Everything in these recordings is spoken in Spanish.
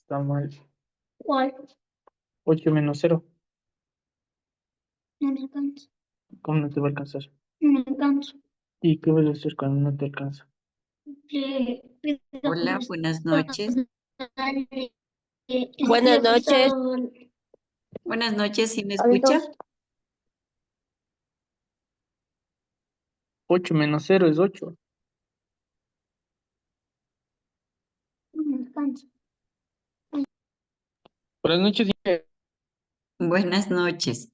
Está mal. ¿Cuál? 8 menos 0. No me alcanza. ¿Cómo no te va a alcanzar? No me alcanza. ¿Y qué vas a hacer cuando no te alcanza? Le pido Hola, buenas noches. Buenas noches. Buenas noches, ¿sí me escucha? Adultos. 8 menos 0 es 8. No me alcanza. Buenas noches. Buenas noches.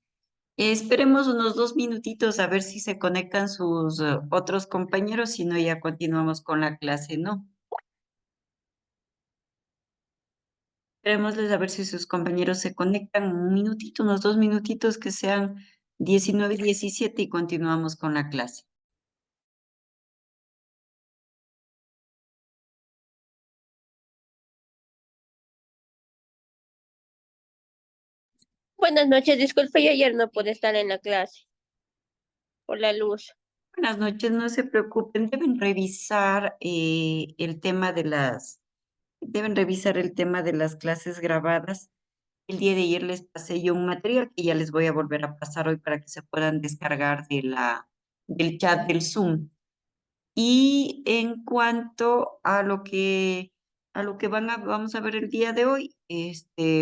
Esperemos unos 2 minutitos a ver si se conectan sus otros compañeros, si no ya continuamos con la clase, ¿no? Esperémosles a ver si sus compañeros se conectan un minutito, unos 2 minutitos que sean 19:17 y continuamos con la clase. Buenas noches, disculpe, yo ayer no pude estar en la clase por la luz. Buenas noches, no se preocupen, deben revisar deben revisar el tema de las clases grabadas. El día de ayer les pasé yo un material que ya les voy a volver a pasar hoy para que se puedan descargar del chat del Zoom. Y en cuanto a lo que vamos a ver el día de hoy,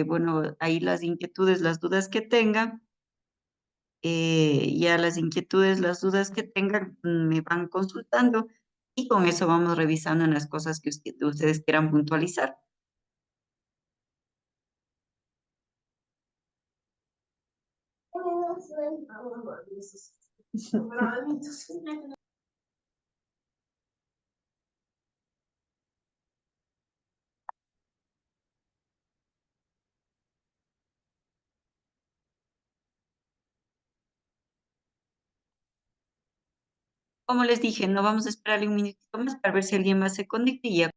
bueno, ahí las inquietudes, las dudas que tengan, ya las inquietudes, las dudas que tengan, me van consultando y con eso vamos revisando en las cosas que ustedes quieran puntualizar. Como les dije, no vamos a esperarle un minutito más para ver si alguien más se conecta y ya.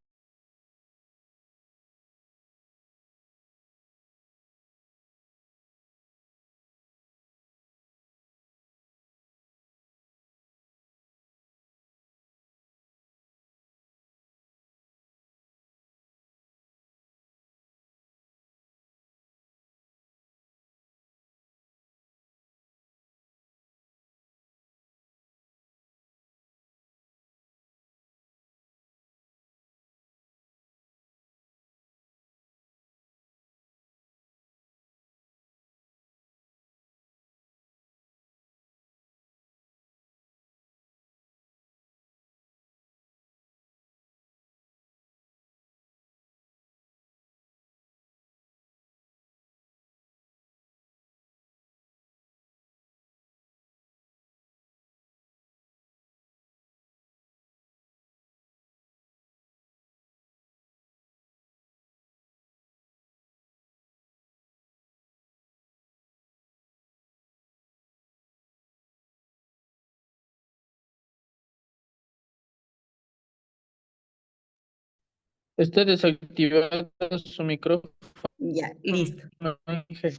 Está desactivado su micrófono. Ya, listo. Ángel.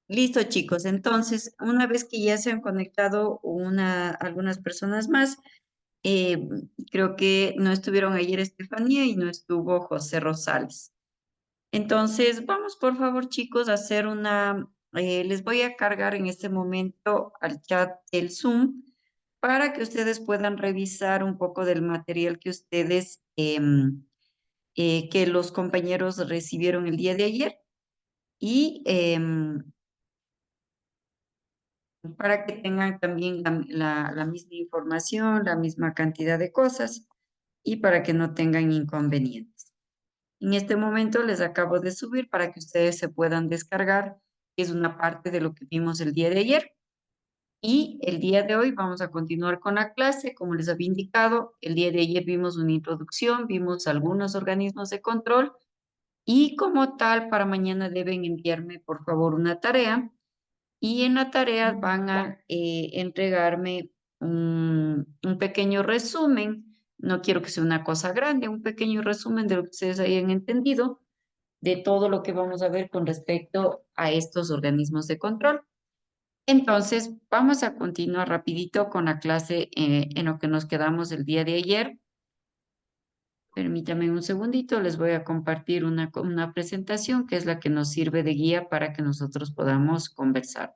Listo, chicos. Entonces, una vez que ya se han conectado algunas personas más, eh, creo que no estuvieron ayer Estefanía y no estuvo José Rosales. Entonces, vamos por favor, chicos, a hacer les voy a cargar en este momento al chat del Zoom para que ustedes puedan revisar un poco del material que los compañeros recibieron el día de ayer y para que tengan también la misma información, la misma cantidad de cosas y para que no tengan inconvenientes. En este momento les acabo de subir para que ustedes se puedan descargar. Es una parte de lo que vimos el día de ayer. Y el día de hoy vamos a continuar con la clase. Como les había indicado, el día de ayer vimos una introducción, vimos algunos organismos de control y como tal, para mañana deben enviarme, por favor, una tarea. Y en la tarea van a entregarme un pequeño resumen. No quiero que sea una cosa grande, un pequeño resumen de lo que ustedes hayan entendido de todo lo que vamos a ver con respecto a estos organismos de control. Entonces, vamos a continuar rapidito con la clase en lo que nos quedamos el día de ayer. Permítame un segundito, les voy a compartir una presentación que es la que nos sirve de guía para que nosotros podamos conversar.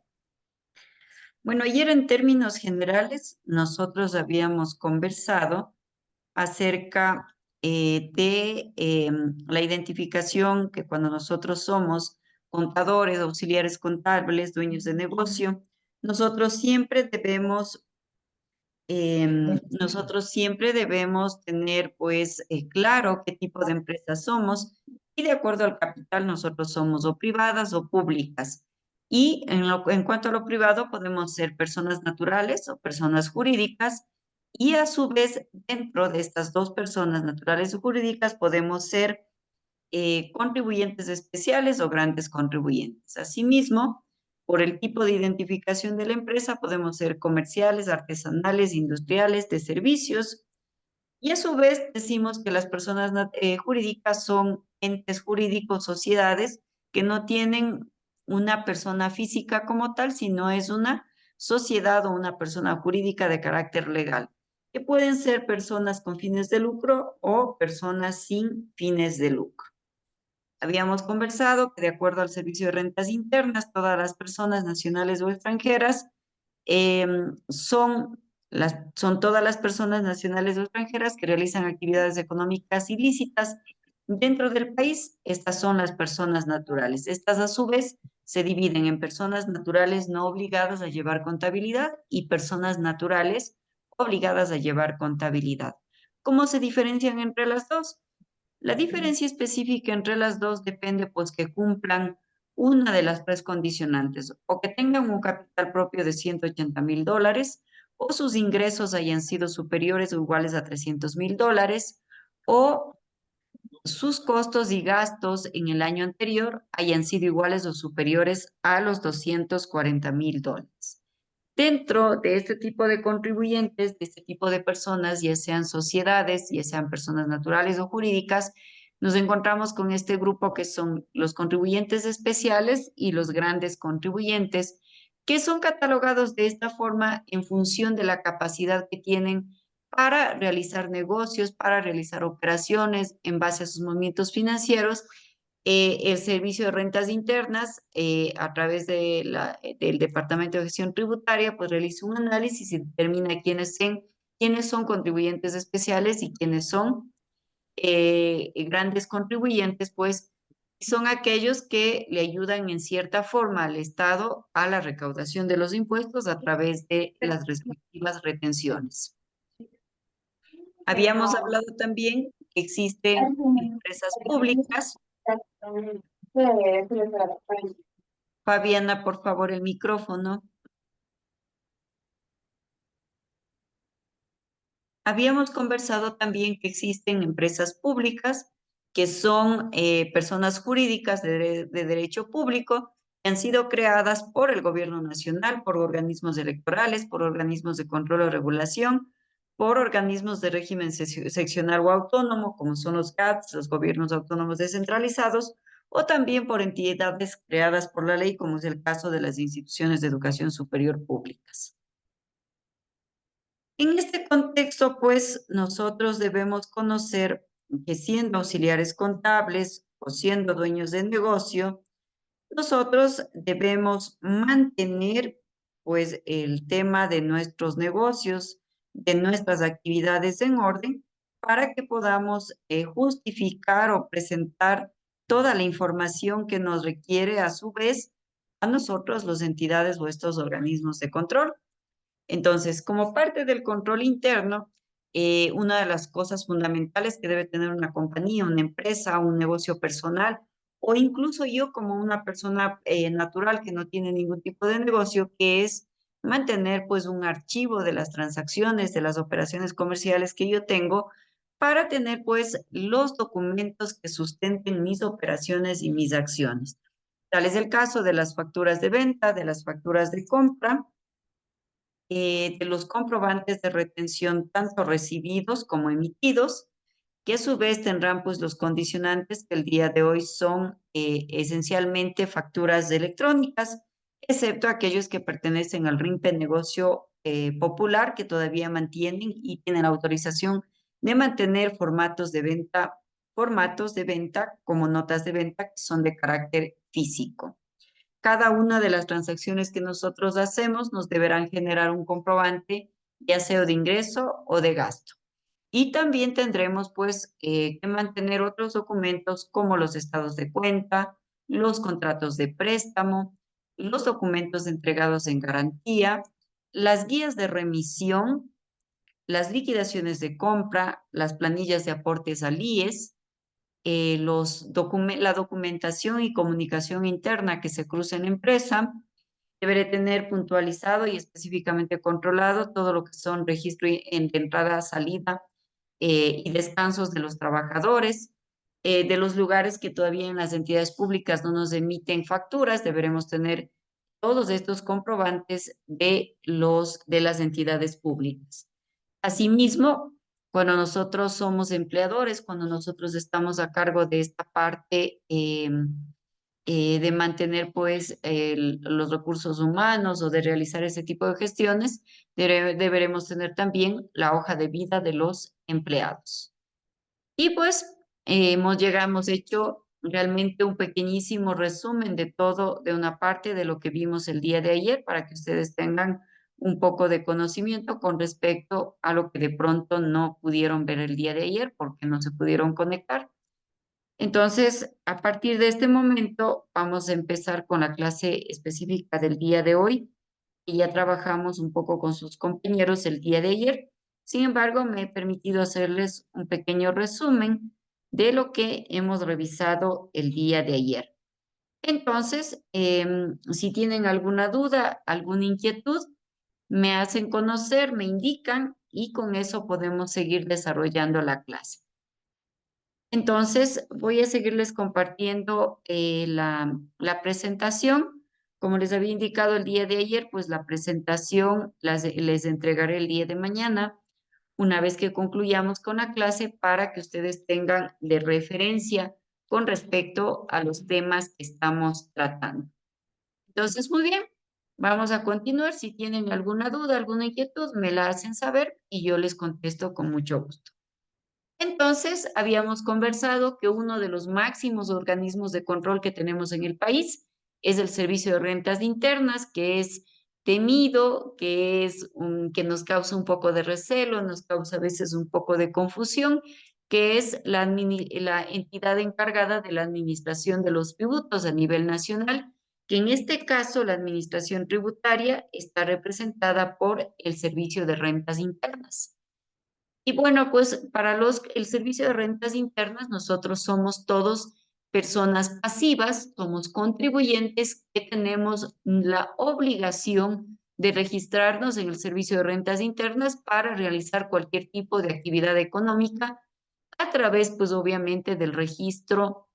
Bueno, ayer en términos generales, nosotros habíamos conversado acerca de la identificación que cuando nosotros somos contadores, auxiliares contables, dueños de negocio, nosotros siempre debemos tener pues claro qué tipo de empresa somos y de acuerdo al capital nosotros somos o privadas o públicas. Y en cuanto a lo privado podemos ser personas naturales o personas jurídicas y a su vez dentro de estas dos personas naturales o jurídicas podemos ser contribuyentes especiales o grandes contribuyentes. Asimismo, por el tipo de identificación de la empresa, podemos ser comerciales, artesanales, industriales, de servicios. Y a su vez decimos que las personas jurídicas son entes jurídicos, sociedades, que no tienen una persona física como tal, sino es una sociedad o una persona jurídica de carácter legal, que pueden ser personas con fines de lucro o personas sin fines de lucro. Habíamos conversado que de acuerdo al Servicio de Rentas Internas, todas las personas nacionales o extranjeras son todas las personas nacionales o extranjeras que realizan actividades económicas ilícitas dentro del país. Estas son las personas naturales. Estas a su vez se dividen en personas naturales no obligadas a llevar contabilidad y personas naturales obligadas a llevar contabilidad. ¿Cómo se diferencian entre las dos? La diferencia específica entre las dos depende pues que cumplan una de las tres condicionantes, o que tengan un capital propio de $180,000, o sus ingresos hayan sido superiores o iguales a $300,000, o sus costos y gastos en el año anterior hayan sido iguales o superiores a los $240,000. Dentro de este tipo de contribuyentes, de este tipo de personas, ya sean sociedades, ya sean personas naturales o jurídicas, nos encontramos con este grupo que son los contribuyentes especiales y los grandes contribuyentes, que son catalogados de esta forma en función de la capacidad que tienen para realizar negocios, para realizar operaciones en base a sus movimientos financieros. El Servicio de Rentas Internas, a través del Departamento de Gestión Tributaria, pues realiza un análisis y determina quiénes son contribuyentes especiales y quiénes son grandes contribuyentes, pues son aquellos que le ayudan en cierta forma al Estado a la recaudación de los impuestos a través de las respectivas retenciones. Habíamos hablado también que existen empresas públicas. Fabiana, por favor, el micrófono. Habíamos conversado también que existen empresas públicas que son personas jurídicas de derecho público que han sido creadas por el gobierno nacional, por organismos electorales, por organismos de control o regulación, por organismos de régimen seccional o autónomo, como son los GATS, los gobiernos autónomos descentralizados, o también por entidades creadas por la ley, como es el caso de las instituciones de educación superior públicas. En este contexto, pues, nosotros debemos conocer que siendo auxiliares contables o siendo dueños de negocio, nosotros debemos mantener, pues, el tema de nuestros negocios, de nuestras actividades en orden, para que podamos justificar o presentar toda la información que nos requiere, a su vez, a nosotros, las entidades o estos organismos de control. Entonces, como parte del control interno, una de las cosas fundamentales que debe tener una compañía, una empresa, un negocio personal, o incluso yo como una persona natural que no tiene ningún tipo de negocio, que es mantener pues un archivo de las transacciones, de las operaciones comerciales que yo tengo, para tener pues los documentos que sustenten mis operaciones y mis acciones. Tal es el caso de las facturas de venta, de las facturas de compra, de los comprobantes de retención, tanto recibidos como emitidos, que a su vez tendrán pues los condicionantes que el día de hoy son esencialmente facturas electrónicas, excepto aquellos que pertenecen al RIMPE Negocio Popular, que todavía mantienen y tienen autorización de mantener formatos de venta como notas de venta que son de carácter físico. Cada una de las transacciones que nosotros hacemos nos deberán generar un comprobante, ya sea de ingreso o de gasto. Y también tendremos pues que mantener otros documentos como los estados de cuenta, los contratos de préstamo, los documentos entregados en garantía, las guías de remisión, las liquidaciones de compra, las planillas de aportes al IES, la documentación y comunicación interna que se cruza en la empresa. Deberé tener puntualizado y específicamente controlado todo lo que son registro de entrada, salida y descansos de los trabajadores. De los lugares que todavía en las entidades públicas no nos emiten facturas, deberemos tener todos estos comprobantes de las entidades públicas. Asimismo, cuando nosotros somos empleadores, cuando nosotros estamos a cargo de esta parte de mantener pues los recursos humanos o de realizar ese tipo de gestiones, deberemos tener también la hoja de vida de los empleados. Y pues hemos hecho realmente un pequeñísimo resumen de todo, de una parte de lo que vimos el día de ayer, para que ustedes tengan un poco de conocimiento con respecto a lo que de pronto no pudieron ver el día de ayer porque no se pudieron conectar. Entonces, a partir de este momento, vamos a empezar con la clase específica del día de hoy, y ya trabajamos un poco con sus compañeros el día de ayer. Sin embargo, me he permitido hacerles un pequeño resumen de lo que hemos revisado el día de ayer. Entonces, si tienen alguna duda, alguna inquietud, me hacen conocer, me indican y con eso podemos seguir desarrollando la clase. Entonces, voy a seguirles compartiendo la presentación. Como les había indicado el día de ayer, pues la presentación les entregaré el día de mañana, una vez que concluyamos con la clase, para que ustedes tengan de referencia con respecto a los temas que estamos tratando. Entonces, muy bien, vamos a continuar. Si tienen alguna duda, alguna inquietud, me la hacen saber y yo les contesto con mucho gusto. Entonces, habíamos conversado que uno de los máximos organismos de control que tenemos en el país es el Servicio de Rentas Internas, que es temido, que nos causa un poco de recelo, nos causa a veces un poco de confusión, que es la entidad encargada de la administración de los tributos a nivel nacional, que en este caso la administración tributaria está representada por el Servicio de Rentas Internas. Y bueno, pues para el servicio de rentas internas, nosotros somos todos personas pasivas, somos contribuyentes que tenemos la obligación de registrarnos en el servicio de rentas internas para realizar cualquier tipo de actividad económica a través, pues obviamente, del registro,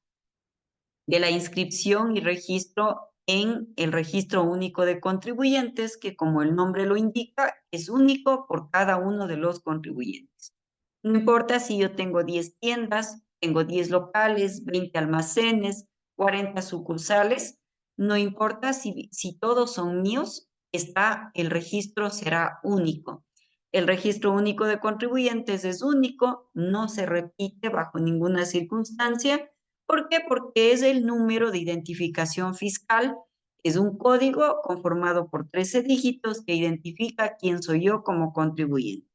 de la inscripción y registro en el Registro Único de Contribuyentes, que como el nombre lo indica, es único por cada uno de los contribuyentes. No importa si yo tengo 10 tiendas, tengo 10 locales, 20 almacenes, 40 sucursales, no importa si todos son míos, el registro será único. El Registro Único de Contribuyentes es único, no se repite bajo ninguna circunstancia. ¿Por qué? Porque es el número de identificación fiscal, es un código conformado por 13 dígitos que identifica quién soy yo como contribuyente.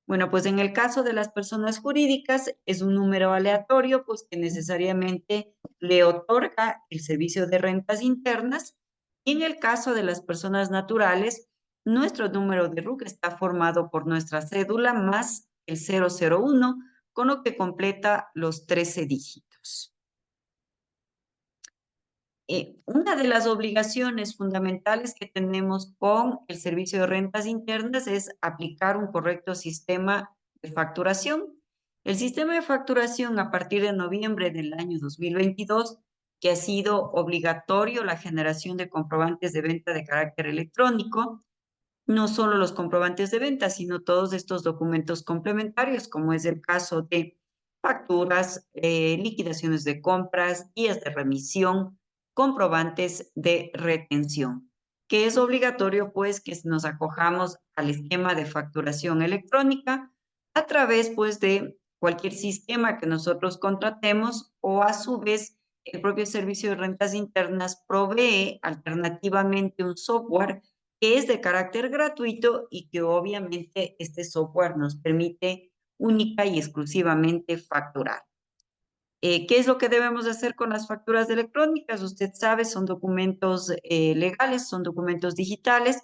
Bueno, pues en el caso de las personas jurídicas es un número aleatorio, pues que necesariamente le otorga el Servicio de Rentas Internas. Y en el caso de las personas naturales, nuestro número de RUC está formado por nuestra cédula más el 001, con lo que completa los 13 dígitos. Una de las obligaciones fundamentales que tenemos con el Servicio de Rentas Internas es aplicar un correcto sistema de facturación. El sistema de facturación a partir de noviembre del año 2022, que ha sido obligatorio la generación de comprobantes de venta de carácter electrónico, no solo los comprobantes de venta, sino todos estos documentos complementarios, como es el caso de facturas, liquidaciones de compras, guías de remisión, comprobantes de retención, que es obligatorio pues que nos acojamos al esquema de facturación electrónica a través pues de cualquier sistema que nosotros contratemos o a su vez el propio Servicio de Rentas Internas provee alternativamente un software que es de carácter gratuito y que obviamente este software nos permite única y exclusivamente facturar. ¿Qué es lo que debemos de hacer con las facturas electrónicas? Usted sabe, son documentos legales, son documentos digitales.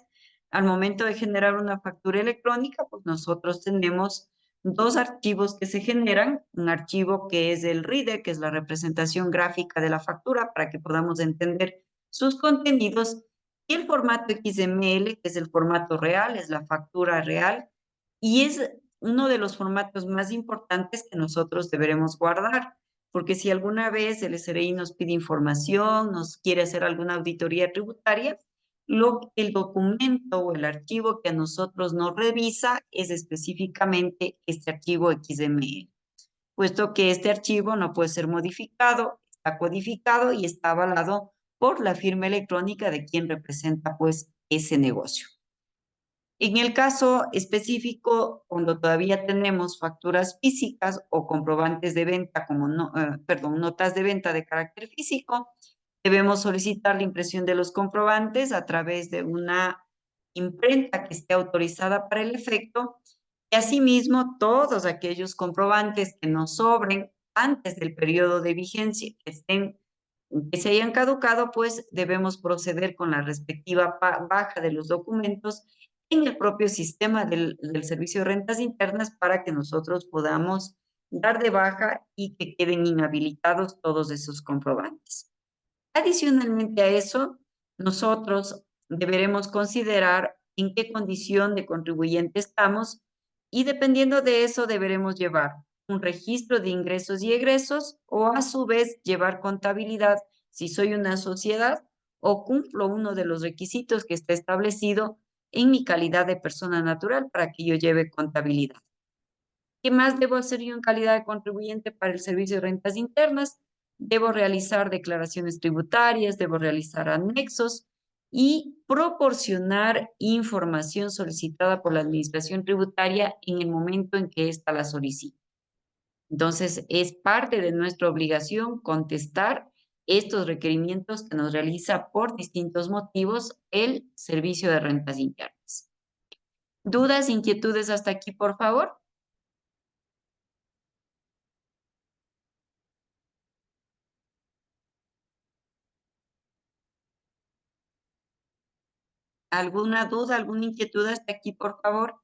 Al momento de generar una factura electrónica, pues nosotros tenemos dos archivos que se generan. Un archivo que es el RIDE, que es la representación gráfica de la factura, para que podamos entender sus contenidos, y el formato XML, que es el formato real, es la factura real, y es uno de los formatos más importantes que nosotros deberemos guardar. Porque si alguna vez el SRI nos pide información, nos quiere hacer alguna auditoría tributaria, el documento o el archivo que a nosotros nos revisa es específicamente este archivo XML, puesto que este archivo no puede ser modificado, está codificado y está avalado por la firma electrónica de quien representa pues ese negocio. En el caso específico, cuando todavía tenemos facturas físicas o comprobantes de venta, como notas de venta de carácter físico, debemos solicitar la impresión de los comprobantes a través de una imprenta que esté autorizada para el efecto, y asimismo todos aquellos comprobantes que nos sobren antes del periodo de vigencia, que se hayan caducado, pues debemos proceder con la respectiva baja de los documentos en el propio sistema del Servicio de Rentas Internas para que nosotros podamos dar de baja y que queden inhabilitados todos esos comprobantes. Adicionalmente a eso, nosotros deberemos considerar en qué condición de contribuyente estamos y dependiendo de eso deberemos llevar un registro de ingresos y egresos o a su vez llevar contabilidad si soy una sociedad o cumplo uno de los requisitos que está establecido en mi calidad de persona natural para que yo lleve contabilidad. ¿Qué más debo hacer yo en calidad de contribuyente para el Servicio de Rentas Internas? Debo realizar declaraciones tributarias, debo realizar anexos y proporcionar información solicitada por la Administración Tributaria en el momento en que ésta la solicite. Entonces, es parte de nuestra obligación contestar estos requerimientos que nos realiza por distintos motivos el Servicio de Rentas Internas. ¿Dudas, inquietudes hasta aquí, por favor? ¿Alguna duda, alguna inquietud hasta aquí, por favor?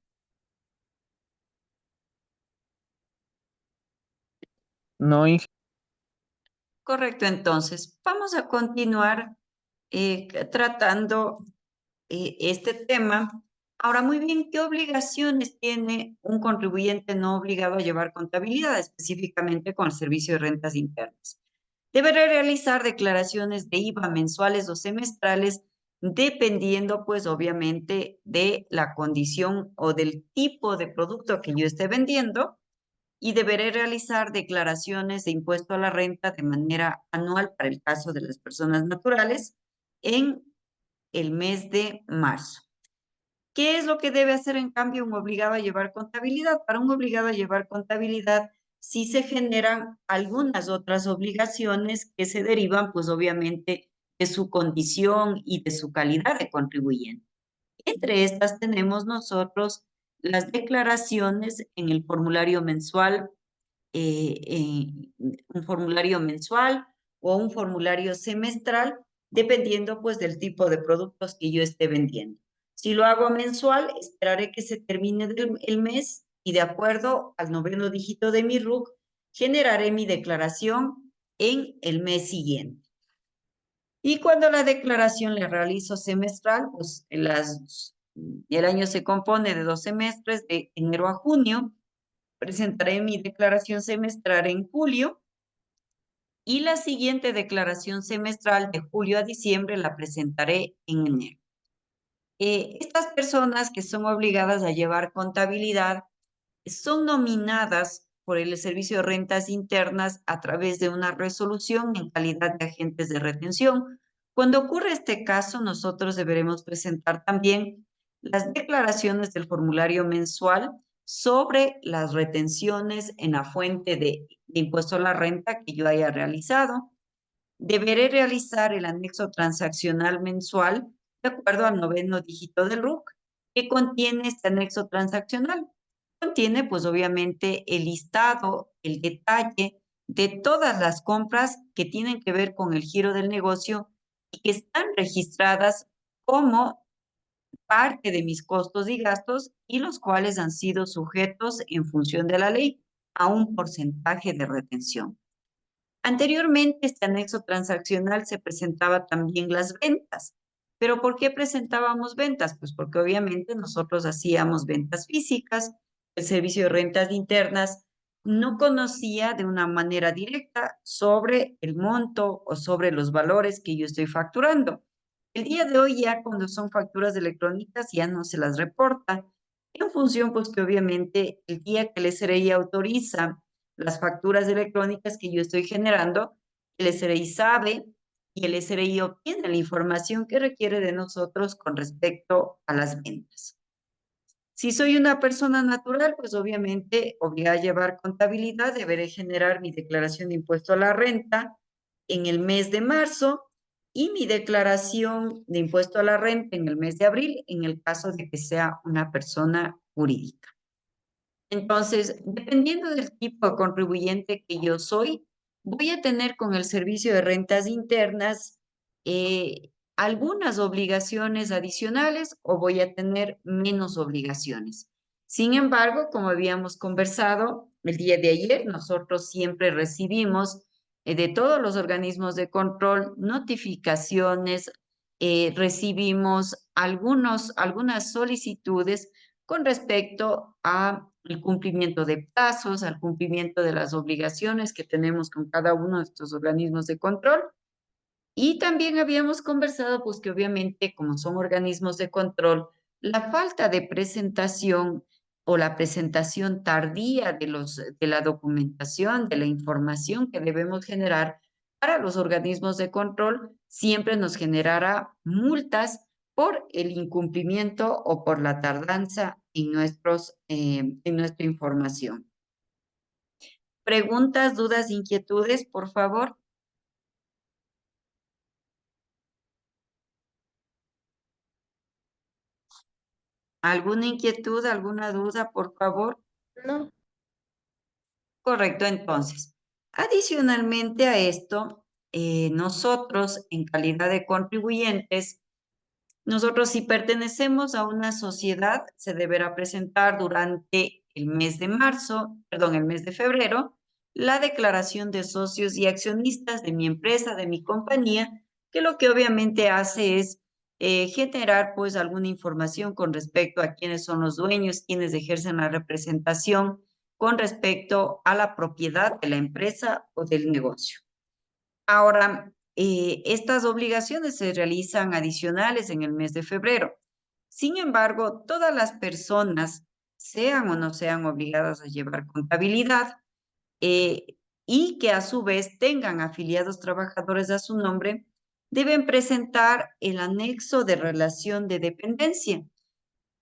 No, Correcto, entonces, vamos a continuar tratando este tema. Ahora, muy bien, ¿qué obligaciones tiene un contribuyente no obligado a llevar contabilidad, específicamente con el Servicio de Rentas Internas? Deberá realizar declaraciones de IVA mensuales o semestrales, dependiendo, pues, obviamente, de la condición o del tipo de producto que yo esté vendiendo, y deberé realizar declaraciones de impuesto a la renta de manera anual para el caso de las personas naturales en el mes de marzo. ¿Qué es lo que debe hacer en cambio un obligado a llevar contabilidad? Para un obligado a llevar contabilidad, sí se generan algunas otras obligaciones que se derivan, pues obviamente, de su condición y de su calidad de contribuyente. Entre estas tenemos nosotros las declaraciones en el formulario mensual, un formulario mensual o un formulario semestral, dependiendo pues del tipo de productos que yo esté vendiendo. Si lo hago mensual, esperaré que se termine el mes y de acuerdo al 9º dígito de mi RUC, generaré mi declaración en el mes siguiente. Y cuando la declaración la realizo semestral, pues el año se compone de 2 semestres, de enero a junio. Presentaré mi declaración semestral en julio y la siguiente declaración semestral de julio a diciembre la presentaré en enero. Estas personas que son obligadas a llevar contabilidad son nominadas por el Servicio de Rentas Internas a través de una resolución en calidad de agentes de retención. Cuando ocurre este caso, nosotros deberemos presentar también las declaraciones del formulario mensual sobre las retenciones en la fuente de impuesto a la renta que yo haya realizado. Deberé realizar el anexo transaccional mensual de acuerdo al 9º dígito del RUC. ¿Qué contiene este anexo transaccional? Contiene, pues obviamente, el listado, el detalle de todas las compras que tienen que ver con el giro del negocio y que están registradas como parte de mis costos y gastos y los cuales han sido sujetos en función de la ley a un porcentaje de retención. Anteriormente, este anexo transaccional se presentaba también las ventas. ¿Pero por qué presentábamos ventas? Pues porque obviamente nosotros hacíamos ventas físicas, el servicio de rentas internas no conocía de una manera directa sobre el monto o sobre los valores que yo estoy facturando. El día de hoy ya cuando son facturas electrónicas ya no se las reporta, en función pues que obviamente el día que el SRI autoriza las facturas electrónicas que yo estoy generando, el SRI sabe y el SRI obtiene la información que requiere de nosotros con respecto a las ventas. Si soy una persona natural, pues obviamente obligada a llevar contabilidad, deberé generar mi declaración de impuesto a la renta en el mes de marzo y mi declaración de impuesto a la renta en el mes de abril, en el caso de que sea una persona jurídica. Entonces, dependiendo del tipo de contribuyente que yo soy, voy a tener con el servicio de rentas internas algunas obligaciones adicionales o voy a tener menos obligaciones. Sin embargo, como habíamos conversado el día de ayer, nosotros siempre recibimos de todos los organismos de control notificaciones, recibimos algunas solicitudes con respecto a el cumplimiento de plazos, al cumplimiento de las obligaciones que tenemos con cada uno de estos organismos de control. Y también habíamos conversado, pues que obviamente como son organismos de control, la falta de presentación o la presentación tardía de la documentación, de la información que debemos generar para los organismos de control, siempre nos generará multas por el incumplimiento o por la tardanza en nuestra información. Preguntas, dudas, inquietudes, por favor. ¿Alguna inquietud, alguna duda, por favor? No. Correcto, entonces. Adicionalmente a esto, nosotros en calidad de contribuyentes, nosotros si pertenecemos a una sociedad, se deberá presentar durante el mes de marzo, perdón, el mes de febrero, la declaración de socios y accionistas de mi empresa, de mi compañía, que lo que obviamente hace es generar pues alguna información con respecto a quiénes son los dueños, quiénes ejercen la representación con respecto a la propiedad de la empresa o del negocio. Ahora, estas obligaciones se realizan adicionales en el mes de febrero. Sin embargo, todas las personas, sean o no sean obligadas a llevar contabilidad, y que a su vez tengan afiliados trabajadores a su nombre, deben presentar el anexo de relación de dependencia.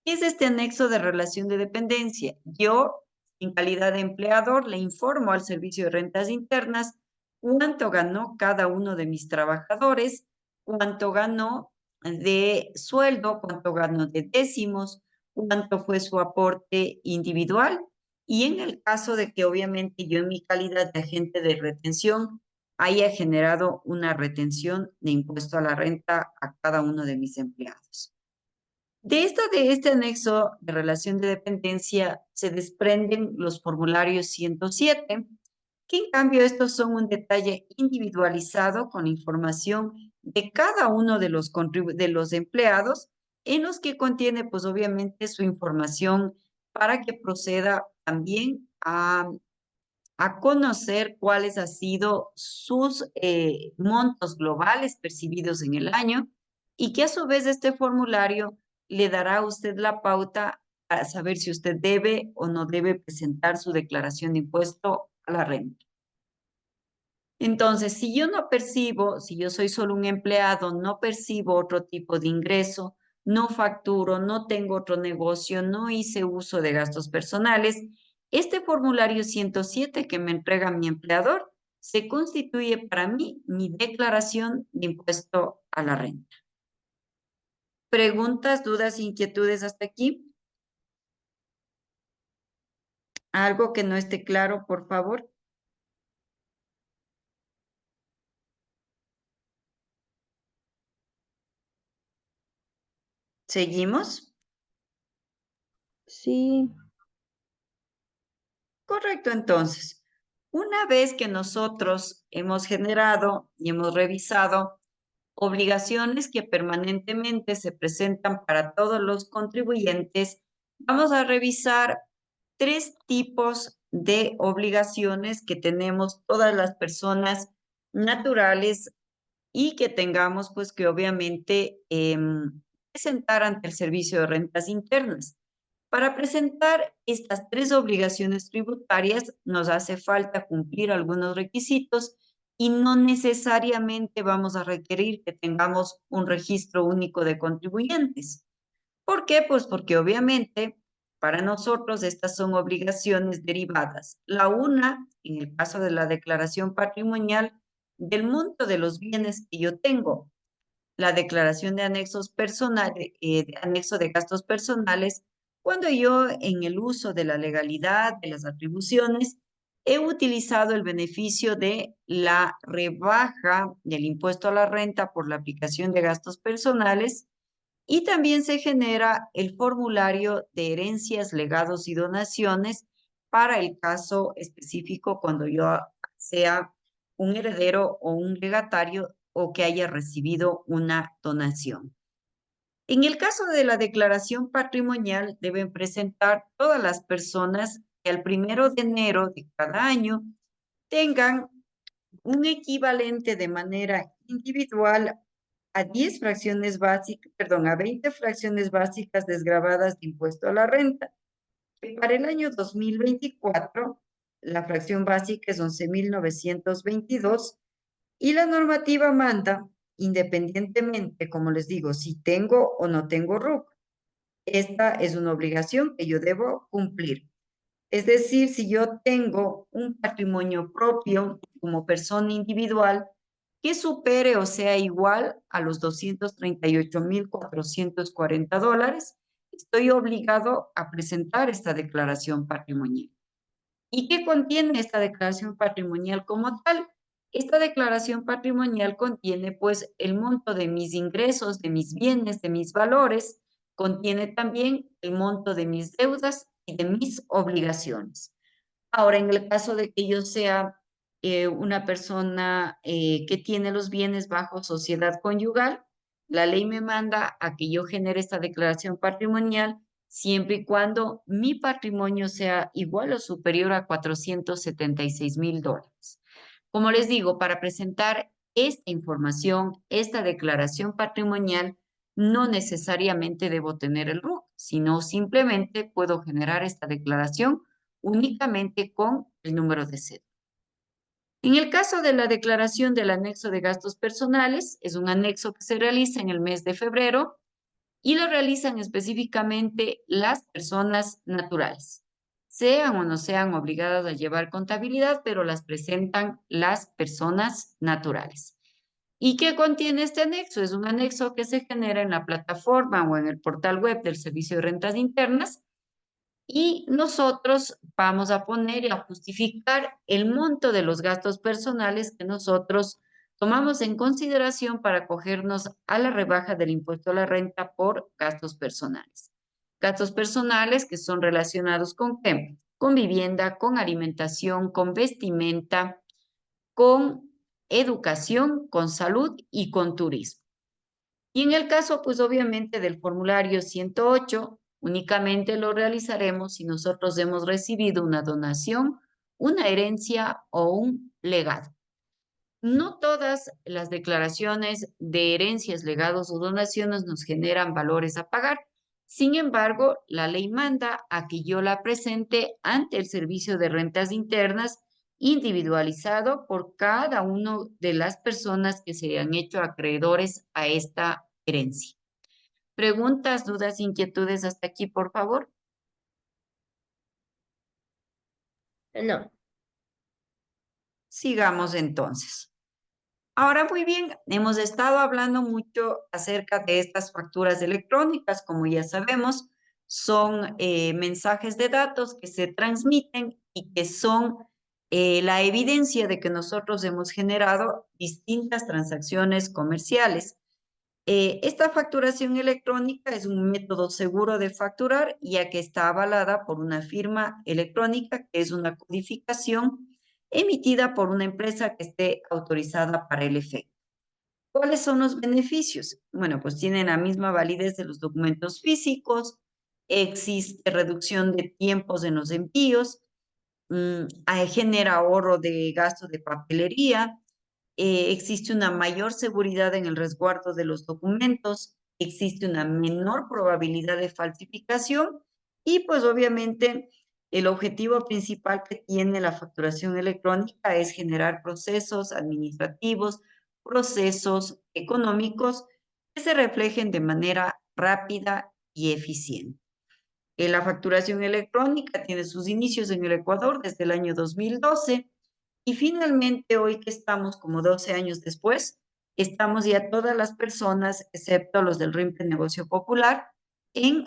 ¿Qué es este anexo de relación de dependencia? Yo, en calidad de empleador, le informo al Servicio de Rentas Internas cuánto ganó cada uno de mis trabajadores, cuánto ganó de sueldo, cuánto ganó de décimos, cuánto fue su aporte individual. Y en el caso de que obviamente yo en mi calidad de agente de retención haya generado una retención de impuesto a la renta a cada uno de mis empleados. De este anexo de relación de dependencia se desprenden los formularios 107, que en cambio estos son un detalle individualizado con información de cada uno de los empleados, en los que contiene pues obviamente su información para que proceda también a conocer cuáles han sido sus montos globales percibidos en el año y que a su vez este formulario le dará a usted la pauta para saber si usted debe o no debe presentar su declaración de impuesto a la renta. Entonces, si yo no percibo, si yo soy solo un empleado, no percibo otro tipo de ingreso, no facturo, no tengo otro negocio, no hice uso de gastos personales, este formulario 107 que me entrega mi empleador se constituye para mí mi declaración de impuesto a la renta. ¿Preguntas, dudas, inquietudes hasta aquí? ¿Algo que no esté claro, por favor? ¿Seguimos? Sí. Correcto, entonces. Una vez que nosotros hemos generado y hemos revisado obligaciones que permanentemente se presentan para todos los contribuyentes, vamos a revisar 3 tipos de obligaciones que tenemos todas las personas naturales y que tengamos, pues, que obviamente presentar ante el Servicio de Rentas Internas. Para presentar estas 3 obligaciones tributarias nos hace falta cumplir algunos requisitos y no necesariamente vamos a requerir que tengamos un registro único de contribuyentes. ¿Por qué? Pues porque obviamente para nosotros estas son obligaciones derivadas. La una, en el caso de la declaración patrimonial, del monto de los bienes que yo tengo. La declaración de anexos personales, de anexo de gastos personales, cuando yo en el uso de la legalidad, de las atribuciones, he utilizado el beneficio de la rebaja del impuesto a la renta por la aplicación de gastos personales y también se genera el formulario de herencias, legados y donaciones para el caso específico cuando yo sea un heredero o un legatario o que haya recibido una donación. En el caso de la declaración patrimonial, deben presentar todas las personas que al 1 de enero de cada año tengan un equivalente de manera individual a 10 fracciones básicas, perdón, a 20 fracciones básicas desgravadas de impuesto a la renta. Que para el año 2024, la fracción básica es 11.922 y la normativa manda, independientemente, como les digo, si tengo o no tengo RUC. Esta es una obligación que yo debo cumplir. Es decir, si yo tengo un patrimonio propio como persona individual que supere o sea igual a los $238,440, estoy obligado a presentar esta declaración patrimonial. ¿Y qué contiene esta declaración patrimonial como tal? Esta declaración patrimonial contiene pues el monto de mis ingresos, de mis bienes, de mis valores, contiene también el monto de mis deudas y de mis obligaciones. Ahora, en el caso de que yo sea una persona que tiene los bienes bajo sociedad conyugal, la ley me manda a que yo genere esta declaración patrimonial siempre y cuando mi patrimonio sea igual o superior a $476,000. Como les digo, para presentar esta información, esta declaración patrimonial, no necesariamente debo tener el RUC, sino simplemente puedo generar esta declaración únicamente con el número de cédula. En el caso de la declaración del anexo de gastos personales, es un anexo que se realiza en el mes de febrero y lo realizan específicamente las personas naturales, sean o no sean obligadas a llevar contabilidad, pero las presentan las personas naturales. ¿Y qué contiene este anexo? Es un anexo que se genera en la plataforma o en el portal web del Servicio de Rentas Internas y nosotros vamos a poner y a justificar el monto de los gastos personales que nosotros tomamos en consideración para acogernos a la rebaja del impuesto a la renta por gastos personales. Gastos personales que son relacionados con ¿qué? Con vivienda, con alimentación, con vestimenta, con educación, con salud y con turismo. Y en el caso, pues obviamente del formulario 108, únicamente lo realizaremos si nosotros hemos recibido una donación, una herencia o un legado. No todas las declaraciones de herencias, legados o donaciones nos generan valores a pagar. Sin embargo, la ley manda a que yo la presente ante el Servicio de Rentas Internas individualizado por cada una de las personas que se han hecho acreedores a esta herencia. Preguntas, dudas, inquietudes hasta aquí, por favor. No. Sigamos entonces. Ahora, muy bien, hemos estado hablando mucho acerca de estas facturas electrónicas. Como ya sabemos, son mensajes de datos que se transmiten y que son la evidencia de que nosotros hemos generado distintas transacciones comerciales. Esta facturación electrónica es un método seguro de facturar, ya que está avalada por una firma electrónica, que es una codificación emitida por una empresa que esté autorizada para el efecto. ¿Cuáles son los beneficios? Bueno, pues tienen la misma validez de los documentos físicos, existe reducción de tiempos en los envíos, genera ahorro de gasto de papelería, existe una mayor seguridad en el resguardo de los documentos, existe una menor probabilidad de falsificación y pues obviamente el objetivo principal que tiene la facturación electrónica es generar procesos administrativos, procesos económicos que se reflejen de manera rápida y eficiente. La facturación electrónica tiene sus inicios en el Ecuador desde el año 2012 y finalmente hoy que estamos como 12 años después, estamos ya todas las personas, excepto los del RIMPE Negocio Popular,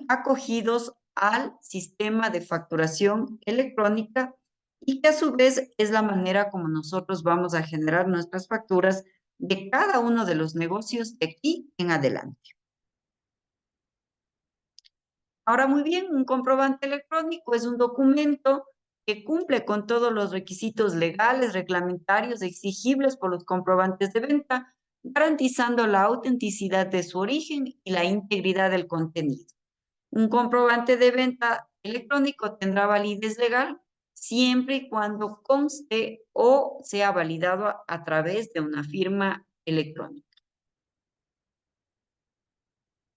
acogidos al sistema de facturación electrónica y que a su vez es la manera como nosotros vamos a generar nuestras facturas de cada uno de los negocios de aquí en adelante. Ahora, muy bien, un comprobante electrónico es un documento que cumple con todos los requisitos legales, reglamentarios, exigibles por los comprobantes de venta, garantizando la autenticidad de su origen y la integridad del contenido. Un comprobante de venta electrónico tendrá validez legal siempre y cuando conste o sea validado a través de una firma electrónica.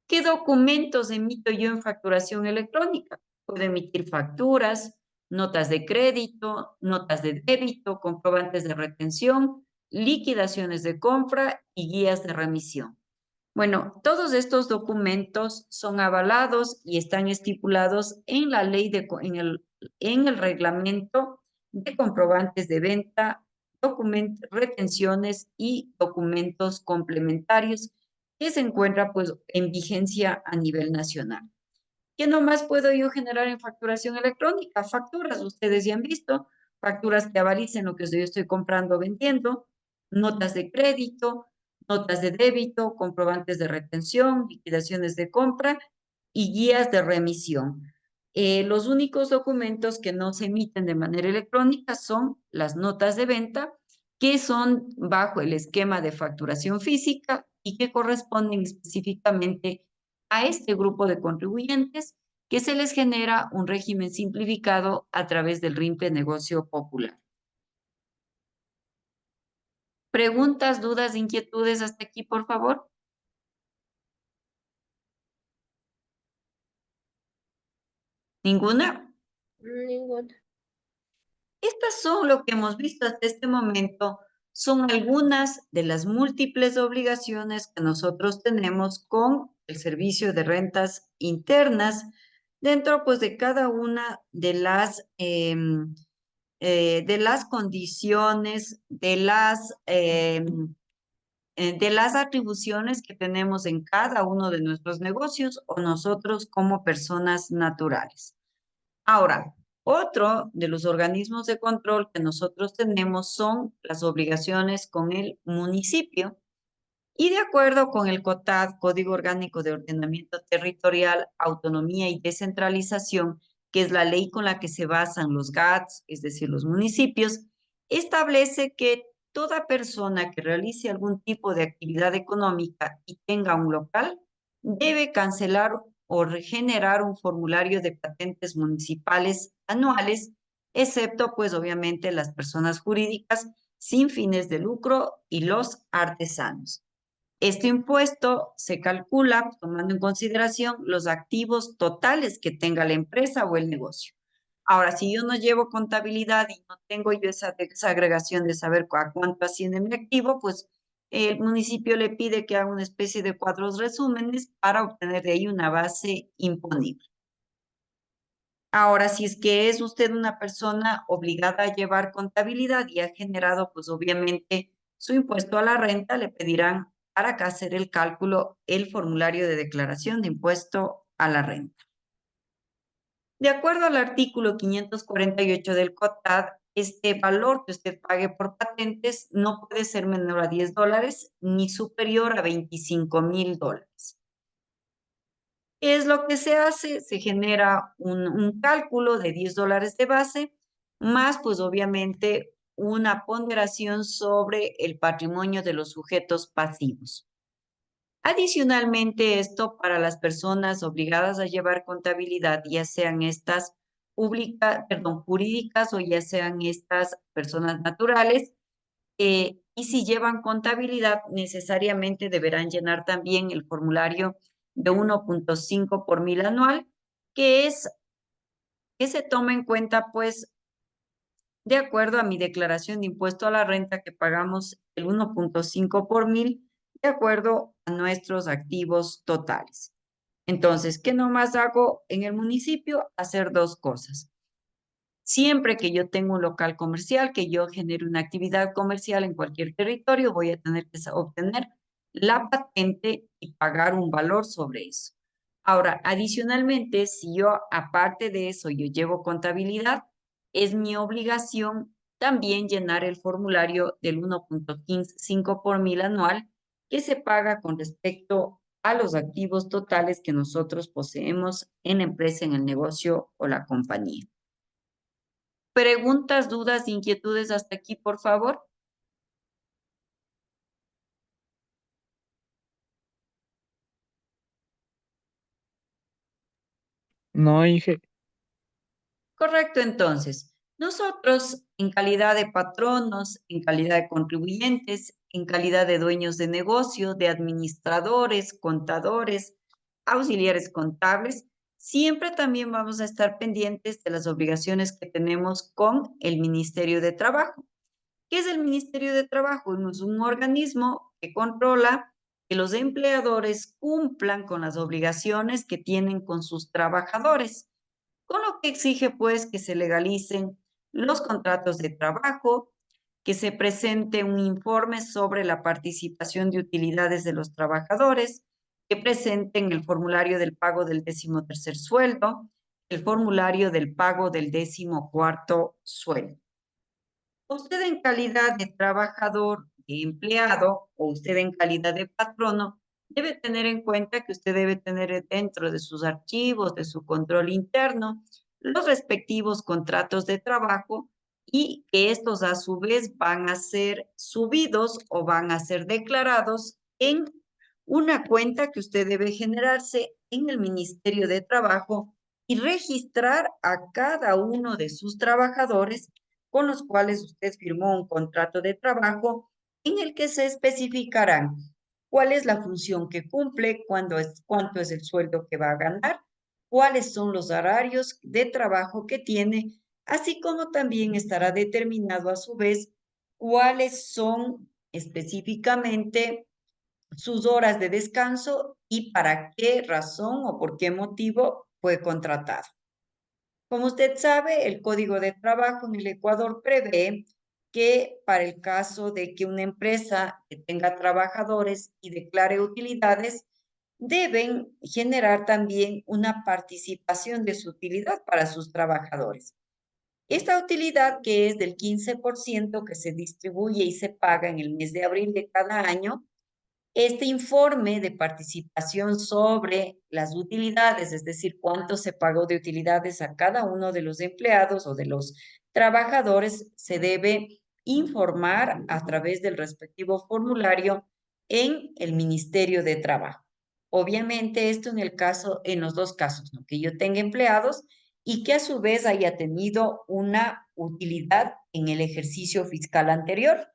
¿Qué documentos emito yo en facturación electrónica? Puedo emitir facturas, notas de crédito, notas de débito, comprobantes de retención, liquidaciones de compra y guías de remisión. Bueno, todos estos documentos son avalados y están estipulados en la ley en el reglamento de comprobantes de venta, retenciones y documentos complementarios que se encuentra pues en vigencia a nivel nacional. ¿Qué nomás puedo yo generar en facturación electrónica? Facturas, ustedes ya han visto, facturas que avalicen lo que yo estoy comprando o vendiendo, notas de crédito, notas de débito, comprobantes de retención, liquidaciones de compra y guías de remisión. Los únicos documentos que no se emiten de manera electrónica son las notas de venta, que son bajo el esquema de facturación física y que corresponden específicamente a este grupo de contribuyentes que se les genera un régimen simplificado a través del RIMPE Negocio Popular. ¿Preguntas, dudas, inquietudes hasta aquí, por favor? ¿Ninguna? Ninguna. Estas son lo que hemos visto hasta este momento, son algunas de las múltiples obligaciones que nosotros tenemos con el servicio de rentas internas dentro pues de cada una de las condiciones, de las atribuciones que tenemos en cada uno de nuestros negocios o nosotros como personas naturales. Ahora, otro de los organismos de control que nosotros tenemos son las obligaciones con el municipio y de acuerdo con el COTAD, Código Orgánico de Ordenamiento Territorial, Autonomía y Descentralización, que es la ley con la que se basan los GATS, es decir, los municipios, establece que toda persona que realice algún tipo de actividad económica y tenga un local debe cancelar o regenerar un formulario de patentes municipales anuales, excepto pues obviamente las personas jurídicas sin fines de lucro y los artesanos. Este impuesto se calcula tomando en consideración los activos totales que tenga la empresa o el negocio. Ahora, si yo no llevo contabilidad y no tengo yo esa agregación de saber a cuánto asciende mi activo, pues el municipio le pide que haga una especie de cuadros resúmenes para obtener de ahí una base imponible. Ahora, si es que es usted una persona obligada a llevar contabilidad y ha generado, pues obviamente, su impuesto a la renta, le pedirán para que hacer el cálculo el formulario de declaración de impuesto a la renta. De acuerdo al artículo 548 del COTAD, este valor que usted pague por patentes no puede ser menor a $10 ni superior a $25,000. ¿Qué es lo que se hace? Se genera un cálculo de $10 de base, más pues obviamente una ponderación sobre el patrimonio de los sujetos pasivos. Adicionalmente, esto para las personas obligadas a llevar contabilidad, ya sean estas jurídicas o ya sean estas personas naturales, y si llevan contabilidad, necesariamente deberán llenar también el formulario de 1.5 por mil anual, que se toma en cuenta, pues, de acuerdo a mi declaración de impuesto a la renta, que pagamos el 1.5 por mil, de acuerdo a nuestros activos totales. Entonces, ¿qué nomás hago en el municipio? Hacer dos cosas. Siempre que yo tengo un local comercial, que yo genere una actividad comercial en cualquier territorio, voy a tener que obtener la patente y pagar un valor sobre eso. Ahora, adicionalmente, si yo, aparte de eso, yo llevo contabilidad, es mi obligación también llenar el formulario del 1.5 por mil anual que se paga con respecto a los activos totales que nosotros poseemos en la empresa, en el negocio o la compañía. Preguntas, dudas, inquietudes hasta aquí, por favor. No, Inge. Correcto, entonces. Nosotros, en calidad de patronos, en calidad de contribuyentes, en calidad de dueños de negocio, de administradores, contadores, auxiliares contables, siempre también vamos a estar pendientes de las obligaciones que tenemos con el Ministerio de Trabajo. ¿Qué es el Ministerio de Trabajo? Es un organismo que controla que los empleadores cumplan con las obligaciones que tienen con sus trabajadores, con lo que exige pues que se legalicen los contratos de trabajo, que se presente un informe sobre la participación de utilidades de los trabajadores, que presenten el formulario del pago del 13º sueldo, el formulario del pago del 14º sueldo. Usted en calidad de trabajador, de empleado, o usted en calidad de patrono, debe tener en cuenta que usted debe tener dentro de sus archivos, de su control interno, los respectivos contratos de trabajo y que estos a su vez van a ser subidos o van a ser declarados en una cuenta que usted debe generarse en el Ministerio de Trabajo y registrar a cada uno de sus trabajadores con los cuales usted firmó un contrato de trabajo en el que se especificarán cuál es la función que cumple, cuánto es el sueldo que va a ganar, cuáles son los horarios de trabajo que tiene, así como también estará determinado a su vez cuáles son específicamente sus horas de descanso y para qué razón o por qué motivo fue contratado. Como usted sabe, el Código de Trabajo en el Ecuador prevé que para el caso de que una empresa que tenga trabajadores y declare utilidades, deben generar también una participación de su utilidad para sus trabajadores. Esta utilidad, que es del 15% que se distribuye y se paga en el mes de abril de cada año, este informe de participación sobre las utilidades, es decir, cuánto se pagó de utilidades a cada uno de los empleados o de los trabajadores, se debe informar a través del respectivo formulario en el Ministerio de Trabajo. Obviamente esto en los dos casos, ¿no? Que yo tenga empleados y que a su vez haya tenido una utilidad en el ejercicio fiscal anterior.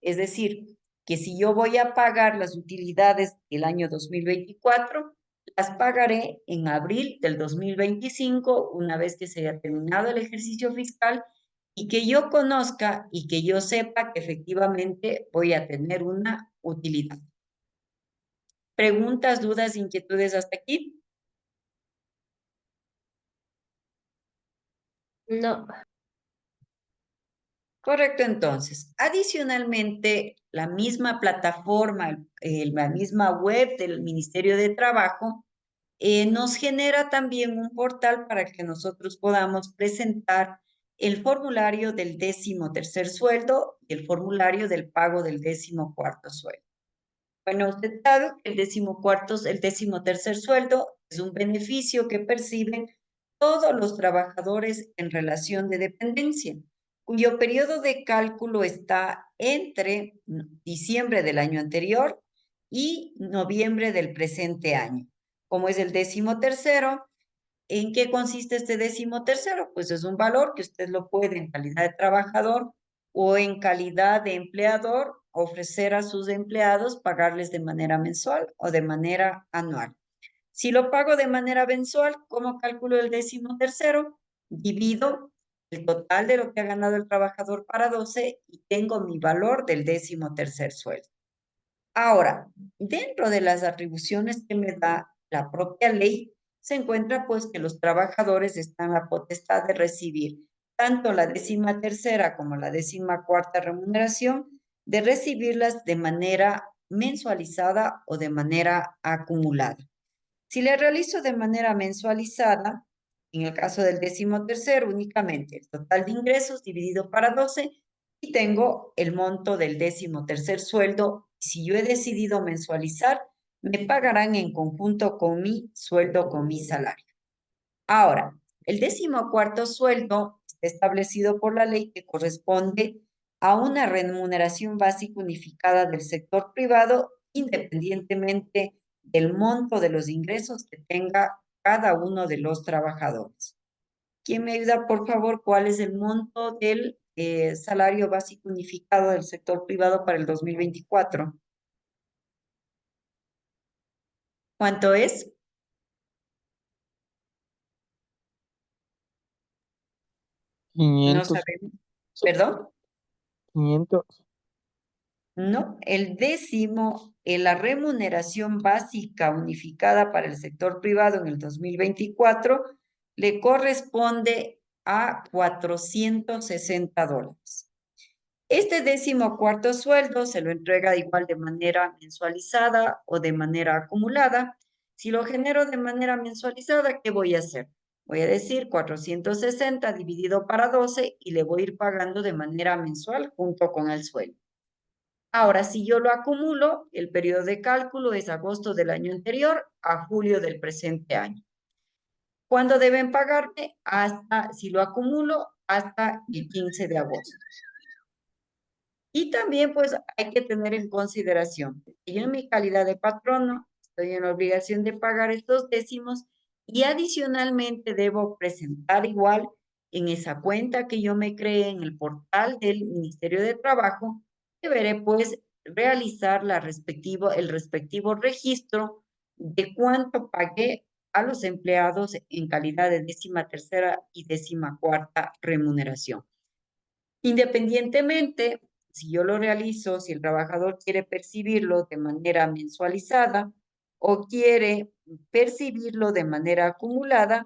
Es decir, que si yo voy a pagar las utilidades del año 2024, las pagaré en abril del 2025, una vez que se haya terminado el ejercicio fiscal, y que yo conozca y que yo sepa que efectivamente voy a tener una utilidad. ¿Preguntas, dudas, inquietudes hasta aquí? No. Correcto, entonces. Adicionalmente, la misma plataforma, la misma web del Ministerio de Trabajo, nos genera también un portal para que nosotros podamos presentar el formulario del 13º sueldo y el formulario del pago del 14º sueldo. Bueno, usted sabe que el 13º sueldo es un beneficio que perciben todos los trabajadores en relación de dependencia, cuyo periodo de cálculo está entre diciembre del año anterior y noviembre del presente año. Como es el 13º, ¿en qué consiste este 13º? Pues es un valor que usted lo puede en calidad de trabajador o en calidad de empleador ofrecer a sus empleados, pagarles de manera mensual o de manera anual. Si lo pago de manera mensual, ¿cómo calculo el 13º? Divido el total de lo que ha ganado el trabajador para 12 y tengo mi valor del 13º sueldo. Ahora, dentro de las atribuciones que me da la propia ley, se encuentra pues que los trabajadores están a potestad de recibir tanto la 13ª como la 14ª remuneración, de recibirlas de manera mensualizada o de manera acumulada. Si le realizo de manera mensualizada, en el caso del 13º, únicamente el total de ingresos dividido para 12 y tengo el monto del 13º sueldo. Si yo he decidido mensualizar, me pagarán en conjunto con mi sueldo, con mi salario. Ahora, el 14º sueldo está establecido por la ley que corresponde a una remuneración básica unificada del sector privado, independientemente del monto de los ingresos que tenga cada uno de los trabajadores. ¿Quién me ayuda, por favor? ¿Cuál es el monto del salario básico unificado del sector privado para el 2024? ¿Cuánto es? No 500, sabemos. ¿Perdón? 500. No, la remuneración básica unificada para el sector privado en el 2024 le corresponde a $460. Este 14º sueldo se lo entrega igual de manera mensualizada o de manera acumulada. Si lo genero de manera mensualizada, ¿qué voy a hacer? Voy a decir 460 dividido para 12 y le voy a ir pagando de manera mensual junto con el sueldo. Ahora, si yo lo acumulo, el periodo de cálculo es agosto del año anterior a julio del presente año. ¿Cuándo deben pagarme? Si lo acumulo, hasta el 15 de agosto. Y también, pues, hay que tener en consideración que yo en mi calidad de patrono estoy en la obligación de pagar estos décimos y adicionalmente debo presentar igual en esa cuenta que yo me creé en el portal del Ministerio de Trabajo, deberé, pues, realizar el respectivo registro de cuánto pagué a los empleados en calidad de 13ª y 14ª remuneración. Independientemente, si yo lo realizo, si el trabajador quiere percibirlo de manera mensualizada o quiere percibirlo de manera acumulada,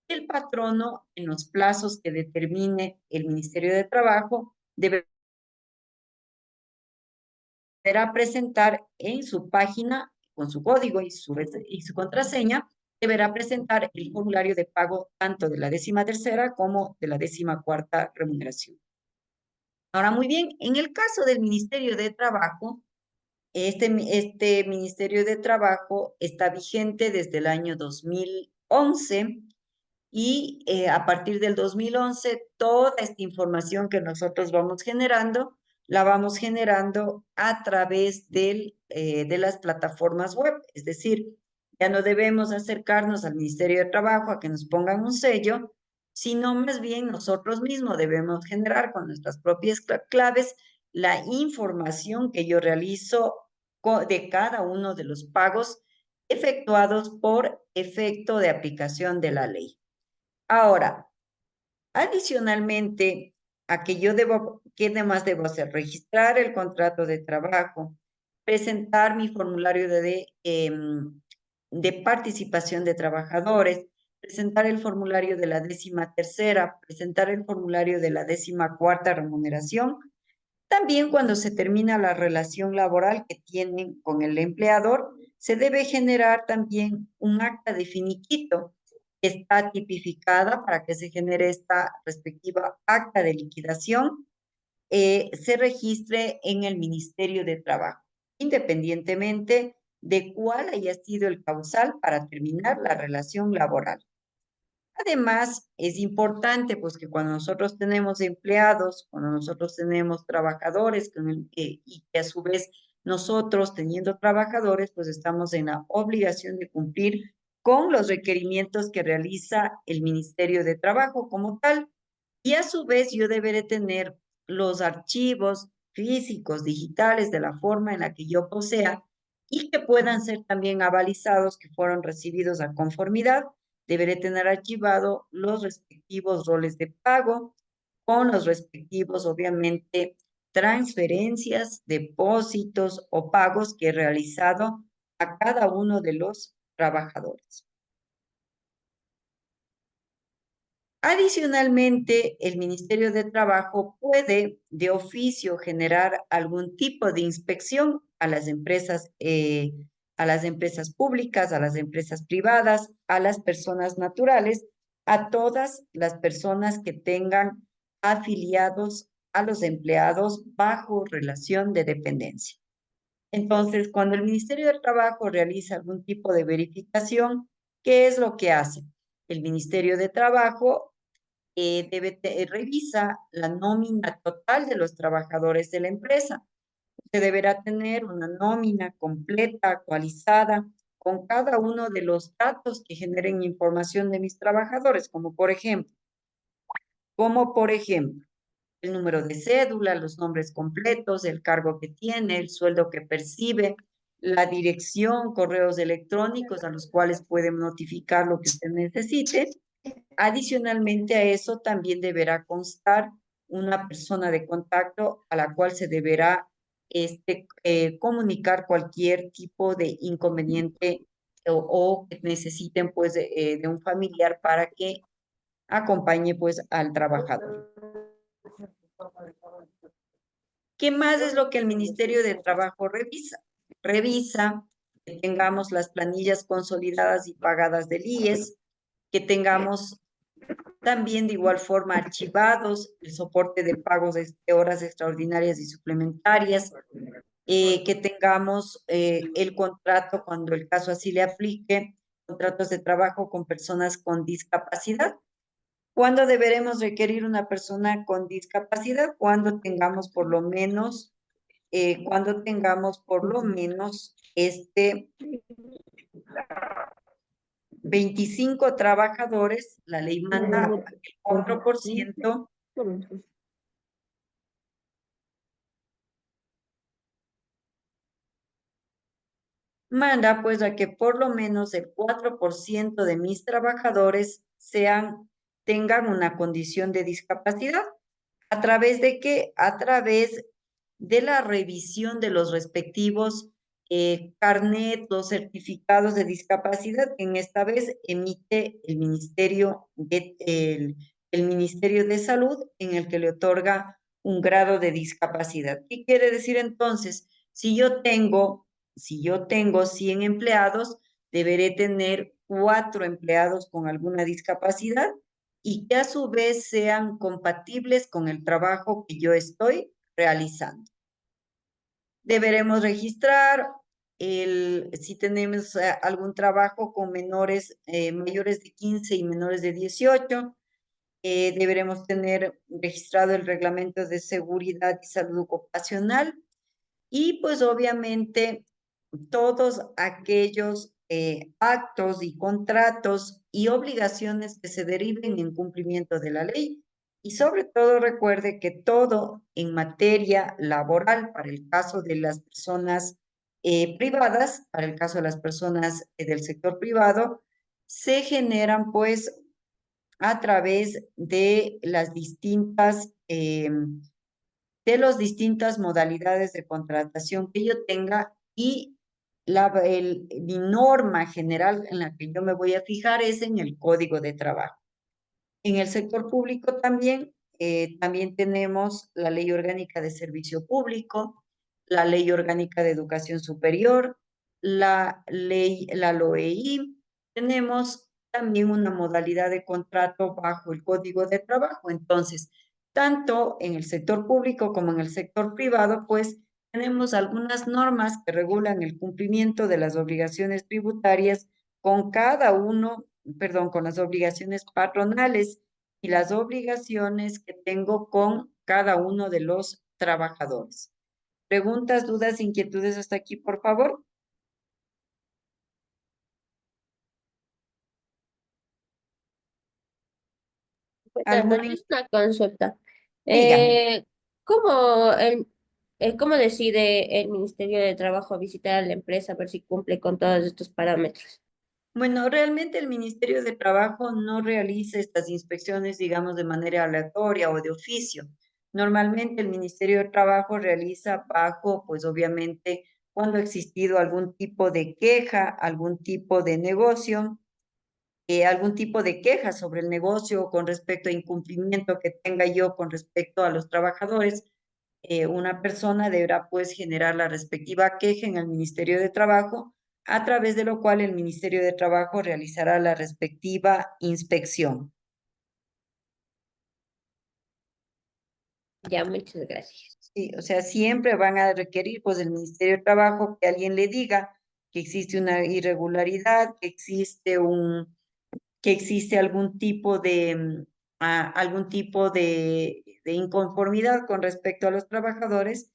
el patrono, en los plazos que determine el Ministerio de Trabajo, deberá presentar en su página, con su código y su contraseña, deberá presentar el formulario de pago tanto de la 13ª como de la 14ª remuneración. Ahora, muy bien, en el caso del Ministerio de Trabajo, este Ministerio de Trabajo está vigente desde el año 2011 y a partir del 2011 toda esta información que nosotros vamos generando, la vamos generando a través de las plataformas web. Es decir, ya no debemos acercarnos al Ministerio de Trabajo a que nos pongan un sello, sino más bien nosotros mismos debemos generar con nuestras propias claves la información que yo realizo de cada uno de los pagos efectuados por efecto de aplicación de la ley. Ahora, adicionalmente a que ¿qué demás debo hacer? Registrar el contrato de trabajo, presentar mi formulario de participación de trabajadores, presentar el formulario de la 13ª, presentar el formulario de la 14ª remuneración. También cuando se termina la relación laboral que tienen con el empleador, se debe generar también un acta de finiquito que está tipificada para que se genere esta respectiva acta de liquidación, se registre en el Ministerio de Trabajo, independientemente de cuál haya sido el causal para terminar la relación laboral. Además, es importante pues que cuando nosotros tenemos empleados, cuando nosotros tenemos trabajadores y que a su vez nosotros teniendo trabajadores, pues estamos en la obligación de cumplir con los requerimientos que realiza el Ministerio de Trabajo como tal. Y a su vez yo deberé tener los archivos físicos, digitales, de la forma en la que yo posea y que puedan ser también avalizados, que fueron recibidos a conformidad. Deberé tener archivado los respectivos roles de pago con los respectivos, obviamente, transferencias, depósitos o pagos que he realizado a cada uno de los trabajadores. Adicionalmente, el Ministerio de Trabajo puede de oficio generar algún tipo de inspección a las empresas públicas, a las empresas privadas, a las personas naturales, a todas las personas que tengan afiliados a los empleados bajo relación de dependencia. Entonces, cuando el Ministerio de Trabajo realiza algún tipo de verificación, ¿qué es lo que hace? El Ministerio de Trabajo revisa la nómina total de los trabajadores de la empresa. Se deberá tener una nómina completa, actualizada, con cada uno de los datos que generen información de mis trabajadores, como por ejemplo, el número de cédula, los nombres completos, el cargo que tiene, el sueldo que percibe, la dirección, correos electrónicos a los cuales pueden notificar lo que usted necesite. Adicionalmente a eso, también deberá constar una persona de contacto a la cual se deberá comunicar cualquier tipo de inconveniente o que necesiten pues de un familiar para que acompañe pues al trabajador. ¿Qué más es lo que el Ministerio de Trabajo revisa? Revisa que tengamos las planillas consolidadas y pagadas del IES, que tengamos también de igual forma archivados el soporte de pagos de horas extraordinarias y suplementarias, que tengamos el contrato, cuando el caso así le aplique, contratos de trabajo con personas con discapacidad. ¿Cuándo deberemos requerir una persona con discapacidad? Cuando tengamos por lo menos 25 trabajadores, la ley manda el 4%. Manda pues a que por lo menos el 4% de mis trabajadores tengan una condición de discapacidad. ¿A través de qué? A través de la revisión de los respectivos carnet, los certificados de discapacidad que en esta vez emite el Ministerio de Salud, en el que le otorga un grado de discapacidad. ¿Qué quiere decir entonces? Si yo tengo 100 empleados, deberé tener 4 empleados con alguna discapacidad y que a su vez sean compatibles con el trabajo que yo estoy realizando. Deberemos registrar si tenemos algún trabajo con mayores de 15 y menores de 18, deberemos tener registrado el reglamento de seguridad y salud ocupacional y pues obviamente todos aquellos actos y contratos y obligaciones que se deriven en cumplimiento de la ley. Y sobre todo recuerde que todo en materia laboral, para el caso de las personas privadas, para el caso de las personas del sector privado, se generan pues a través de las distintas modalidades de contratación que yo tenga y mi norma general en la que yo me voy a fijar es en el Código de Trabajo. En el sector público también tenemos la Ley Orgánica de Servicio Público, la Ley Orgánica de Educación Superior, la LOEI. Tenemos también una modalidad de contrato bajo el Código de Trabajo. Entonces, tanto en el sector público como en el sector privado, pues tenemos algunas normas que regulan el cumplimiento de las obligaciones tributarias con cada uno, perdón, con las obligaciones patronales y las obligaciones que tengo con cada uno de los trabajadores. ¿Preguntas, dudas, inquietudes hasta aquí, por favor? Buenas ¿Alguna? noches, una consulta. Dígame. Eh, ¿Cómo, cómo decide el Ministerio de Trabajo visitar a la empresa a ver si cumple con todos estos parámetros? Bueno, realmente el Ministerio de Trabajo no realiza estas inspecciones, digamos, de manera aleatoria o de oficio. Normalmente el Ministerio de Trabajo realiza bajo, pues obviamente, cuando ha existido algún tipo de queja, algún tipo de negocio, algún tipo de queja sobre el negocio con respecto a incumplimiento que tenga yo con respecto a los trabajadores. Una persona deberá pues generar la respectiva queja en el Ministerio de Trabajo, a través de lo cual el Ministerio de Trabajo realizará la respectiva inspección. Ya, muchas gracias. Sí, o sea, siempre van a requerir pues el Ministerio de Trabajo que alguien le diga que existe una irregularidad, que existe algún tipo de inconformidad con respecto a los trabajadores.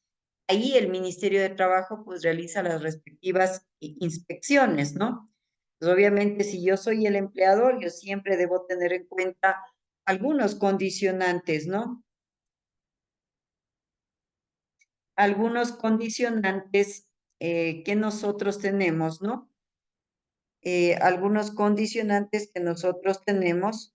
Ahí el Ministerio de Trabajo pues realiza las respectivas inspecciones, ¿no? Pues obviamente si yo soy el empleador, yo siempre debo tener en cuenta algunos condicionantes, ¿no? Algunos condicionantes que nosotros tenemos, ¿no? Algunos condicionantes que nosotros tenemos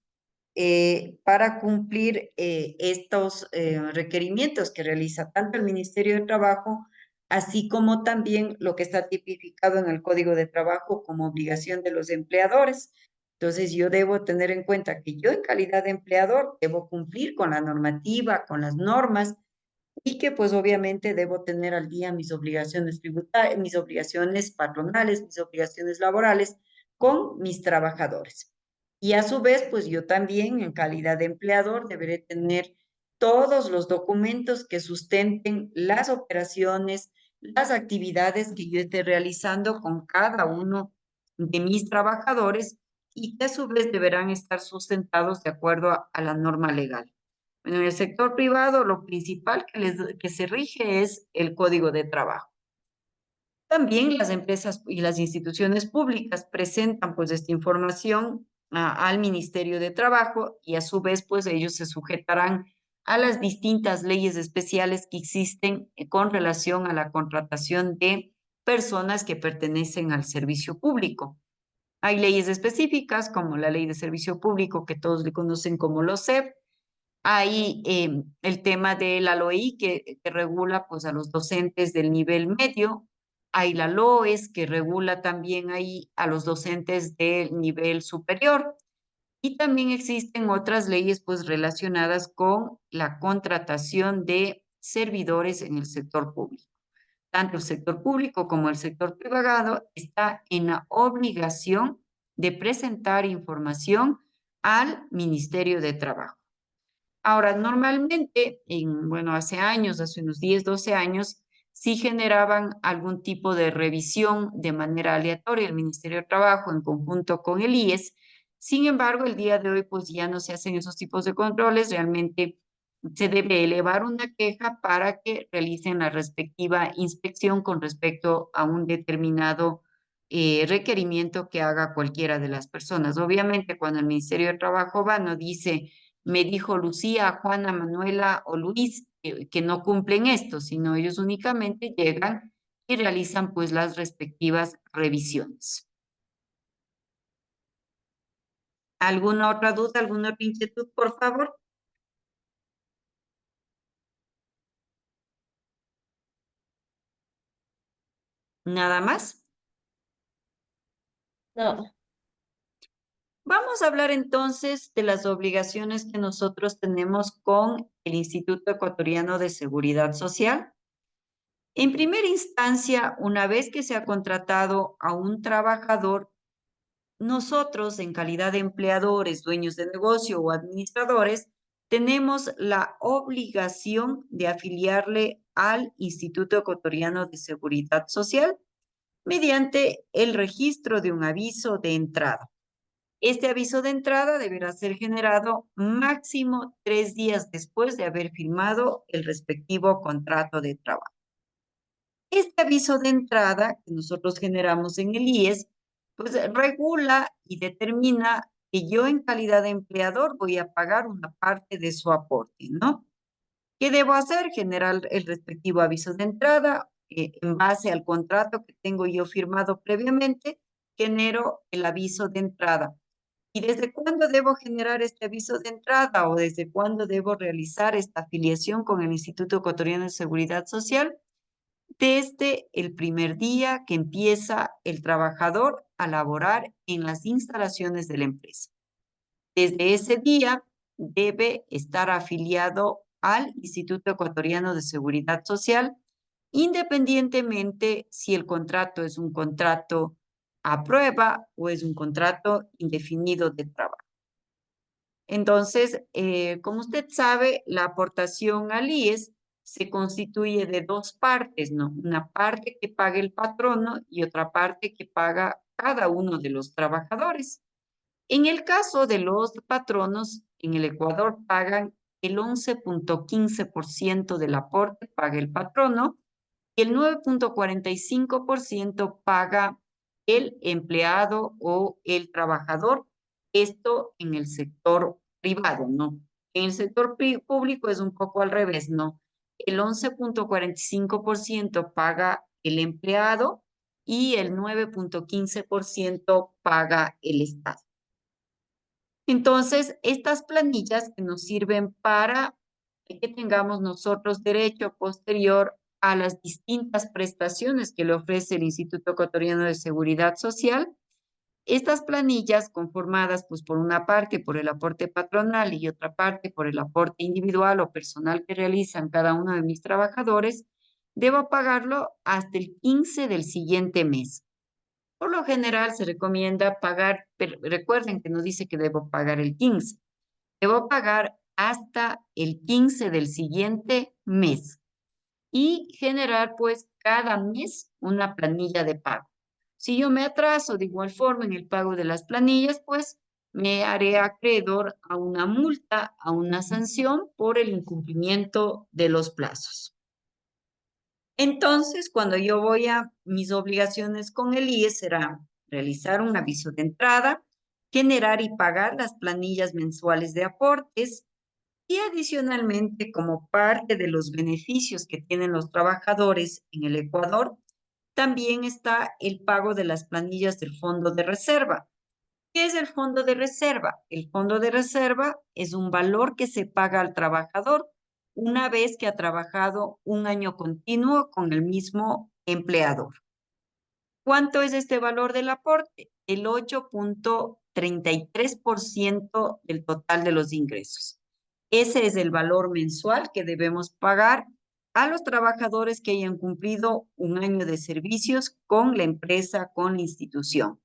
para cumplir estos requerimientos que realiza tanto el Ministerio de Trabajo, así como también lo que está tipificado en el Código de Trabajo como obligación de los empleadores. Entonces, yo debo tener en cuenta que yo en calidad de empleador debo cumplir con la normativa, con las normas, y que pues obviamente debo tener al día mis obligaciones tributarias, mis obligaciones patronales, mis obligaciones laborales con mis trabajadores. Y a su vez, pues yo también en calidad de empleador deberé tener todos los documentos que sustenten las operaciones, las actividades que yo esté realizando con cada uno de mis trabajadores y que a su vez deberán estar sustentados de acuerdo a la norma legal. Bueno, en el sector privado, lo principal que se rige es el Código de Trabajo. También las empresas y las instituciones públicas presentan pues esta información al Ministerio de Trabajo y a su vez pues ellos se sujetarán a las distintas leyes especiales que existen con relación a la contratación de personas que pertenecen al servicio público. Hay leyes específicas como la Ley de Servicio Público que todos le conocen como LOSEP. Hay el tema de la LOI que regula pues a los docentes del nivel medio. Hay la LOES que regula también ahí a los docentes del nivel superior. Y también existen otras leyes pues relacionadas con la contratación de servidores en el sector público. Tanto el sector público como el sector privado está en la obligación de presentar información al Ministerio de Trabajo. Ahora, normalmente, bueno, hace años, hace unos 10, 12 años, sí generaban algún tipo de revisión de manera aleatoria el Ministerio de Trabajo en conjunto con el IES. Sin embargo, el día de hoy, pues ya no se hacen esos tipos de controles. Realmente se debe elevar una queja para que realicen la respectiva inspección con respecto a un determinado requerimiento que haga cualquiera de las personas. Obviamente, cuando el Ministerio de Trabajo va, no dice me dijo Lucía, Juana, Manuela o Luis que no cumplen esto, sino ellos únicamente llegan y realizan pues las respectivas revisiones. ¿Alguna otra duda, alguna otra inquietud, por favor? Nada más. No. Vamos a hablar entonces de las obligaciones que nosotros tenemos con el Instituto Ecuatoriano de Seguridad Social. En primera instancia, una vez que se ha contratado a un trabajador, nosotros, en calidad de empleadores, dueños de negocio o administradores, tenemos la obligación de afiliarle al Instituto Ecuatoriano de Seguridad Social mediante el registro de un aviso de entrada. Este aviso de entrada deberá ser generado máximo 3 días después de haber firmado el respectivo contrato de trabajo. Este aviso de entrada que nosotros generamos en el IES, pues regula y determina que yo en calidad de empleador voy a pagar una parte de su aporte, ¿no? ¿Qué debo hacer? Generar el respectivo aviso de entrada en base al contrato que tengo yo firmado previamente, genero el aviso de entrada. ¿Y desde cuándo debo generar este aviso de entrada o desde cuándo debo realizar esta afiliación con el Instituto Ecuatoriano de Seguridad Social? Desde el primer día que empieza el trabajador a laborar en las instalaciones de la empresa. Desde ese día debe estar afiliado al Instituto Ecuatoriano de Seguridad Social, independientemente si el contrato es un contrato a prueba o es un contrato indefinido de trabajo. Entonces, como usted sabe, la aportación al IES se constituye de dos partes, ¿no? Una parte que paga el patrono y otra parte que paga cada uno de los trabajadores. En el caso de los patronos, en el Ecuador pagan el 11.15% del aporte, paga el patrono, y el 9.45% paga el empleado o el trabajador. Esto en el sector privado, ¿no? En el sector público es un poco al revés, ¿no? El 11.45% paga el empleado y el 9.15% paga el Estado. Entonces, estas planillas que nos sirven para que tengamos nosotros derecho posterior a las distintas prestaciones que le ofrece el Instituto Ecuatoriano de Seguridad Social. Estas planillas conformadas pues por una parte por el aporte patronal y otra parte por el aporte individual o personal que realizan cada uno de mis trabajadores, debo pagarlo hasta el 15 del siguiente mes. Por lo general se recomienda pagar, pero recuerden que nos dice que debo pagar el 15. Debo pagar hasta el 15 del siguiente mes y generar pues cada mes una planilla de pago. Si yo me atraso de igual forma en el pago de las planillas, pues me haré acreedor a una multa, a una sanción por el incumplimiento de los plazos. Entonces, cuando yo voy a mis obligaciones con el IES, será realizar un aviso de entrada, generar y pagar las planillas mensuales de aportes y adicionalmente, como parte de los beneficios que tienen los trabajadores en el Ecuador, también está el pago de las planillas del fondo de reserva. ¿Qué es el fondo de reserva? El fondo de reserva es un valor que se paga al trabajador una vez que ha trabajado un año continuo con el mismo empleador. ¿Cuánto es este valor del aporte? El 8.33% del total de los ingresos. Ese es el valor mensual que debemos pagar a los trabajadores que hayan cumplido un año de servicios con la empresa, con la institución.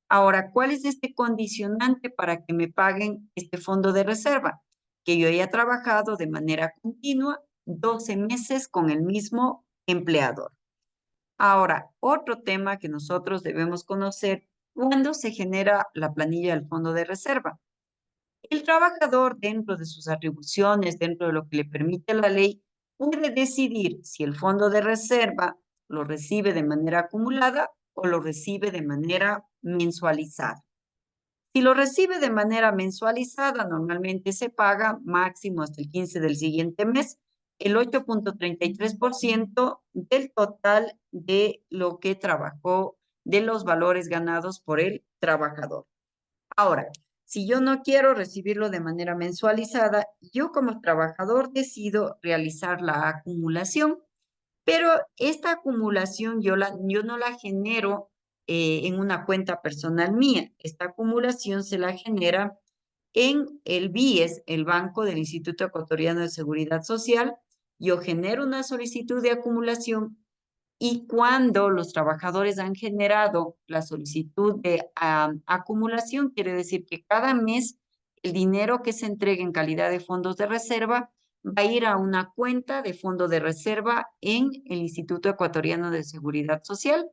Ahora, ¿cuál es este condicionante para que me paguen este fondo de reserva? Que yo haya trabajado de manera continua 12 meses con el mismo empleador. Ahora, otro tema que nosotros debemos conocer, ¿cuándo se genera la planilla del fondo de reserva? El trabajador, dentro de sus atribuciones, dentro de lo que le permite la ley, puede decidir si el fondo de reserva lo recibe de manera acumulada o lo recibe de manera mensualizada. Si lo recibe de manera mensualizada, normalmente se paga máximo hasta el 15 del siguiente mes, el 8.33% del total de lo que trabajó, de los valores ganados por el trabajador. Ahora, si yo no quiero recibirlo de manera mensualizada, yo como trabajador decido realizar la acumulación. Pero esta acumulación yo no la genero en una cuenta personal mía. Esta acumulación se la genera en el BIES, el Banco del Instituto Ecuatoriano de Seguridad Social. Yo genero una solicitud de acumulación y cuando los trabajadores han generado la solicitud de acumulación, quiere decir que cada mes el dinero que se entregue en calidad de fondos de reserva va a ir a una cuenta de fondo de reserva en el Instituto Ecuatoriano de Seguridad Social.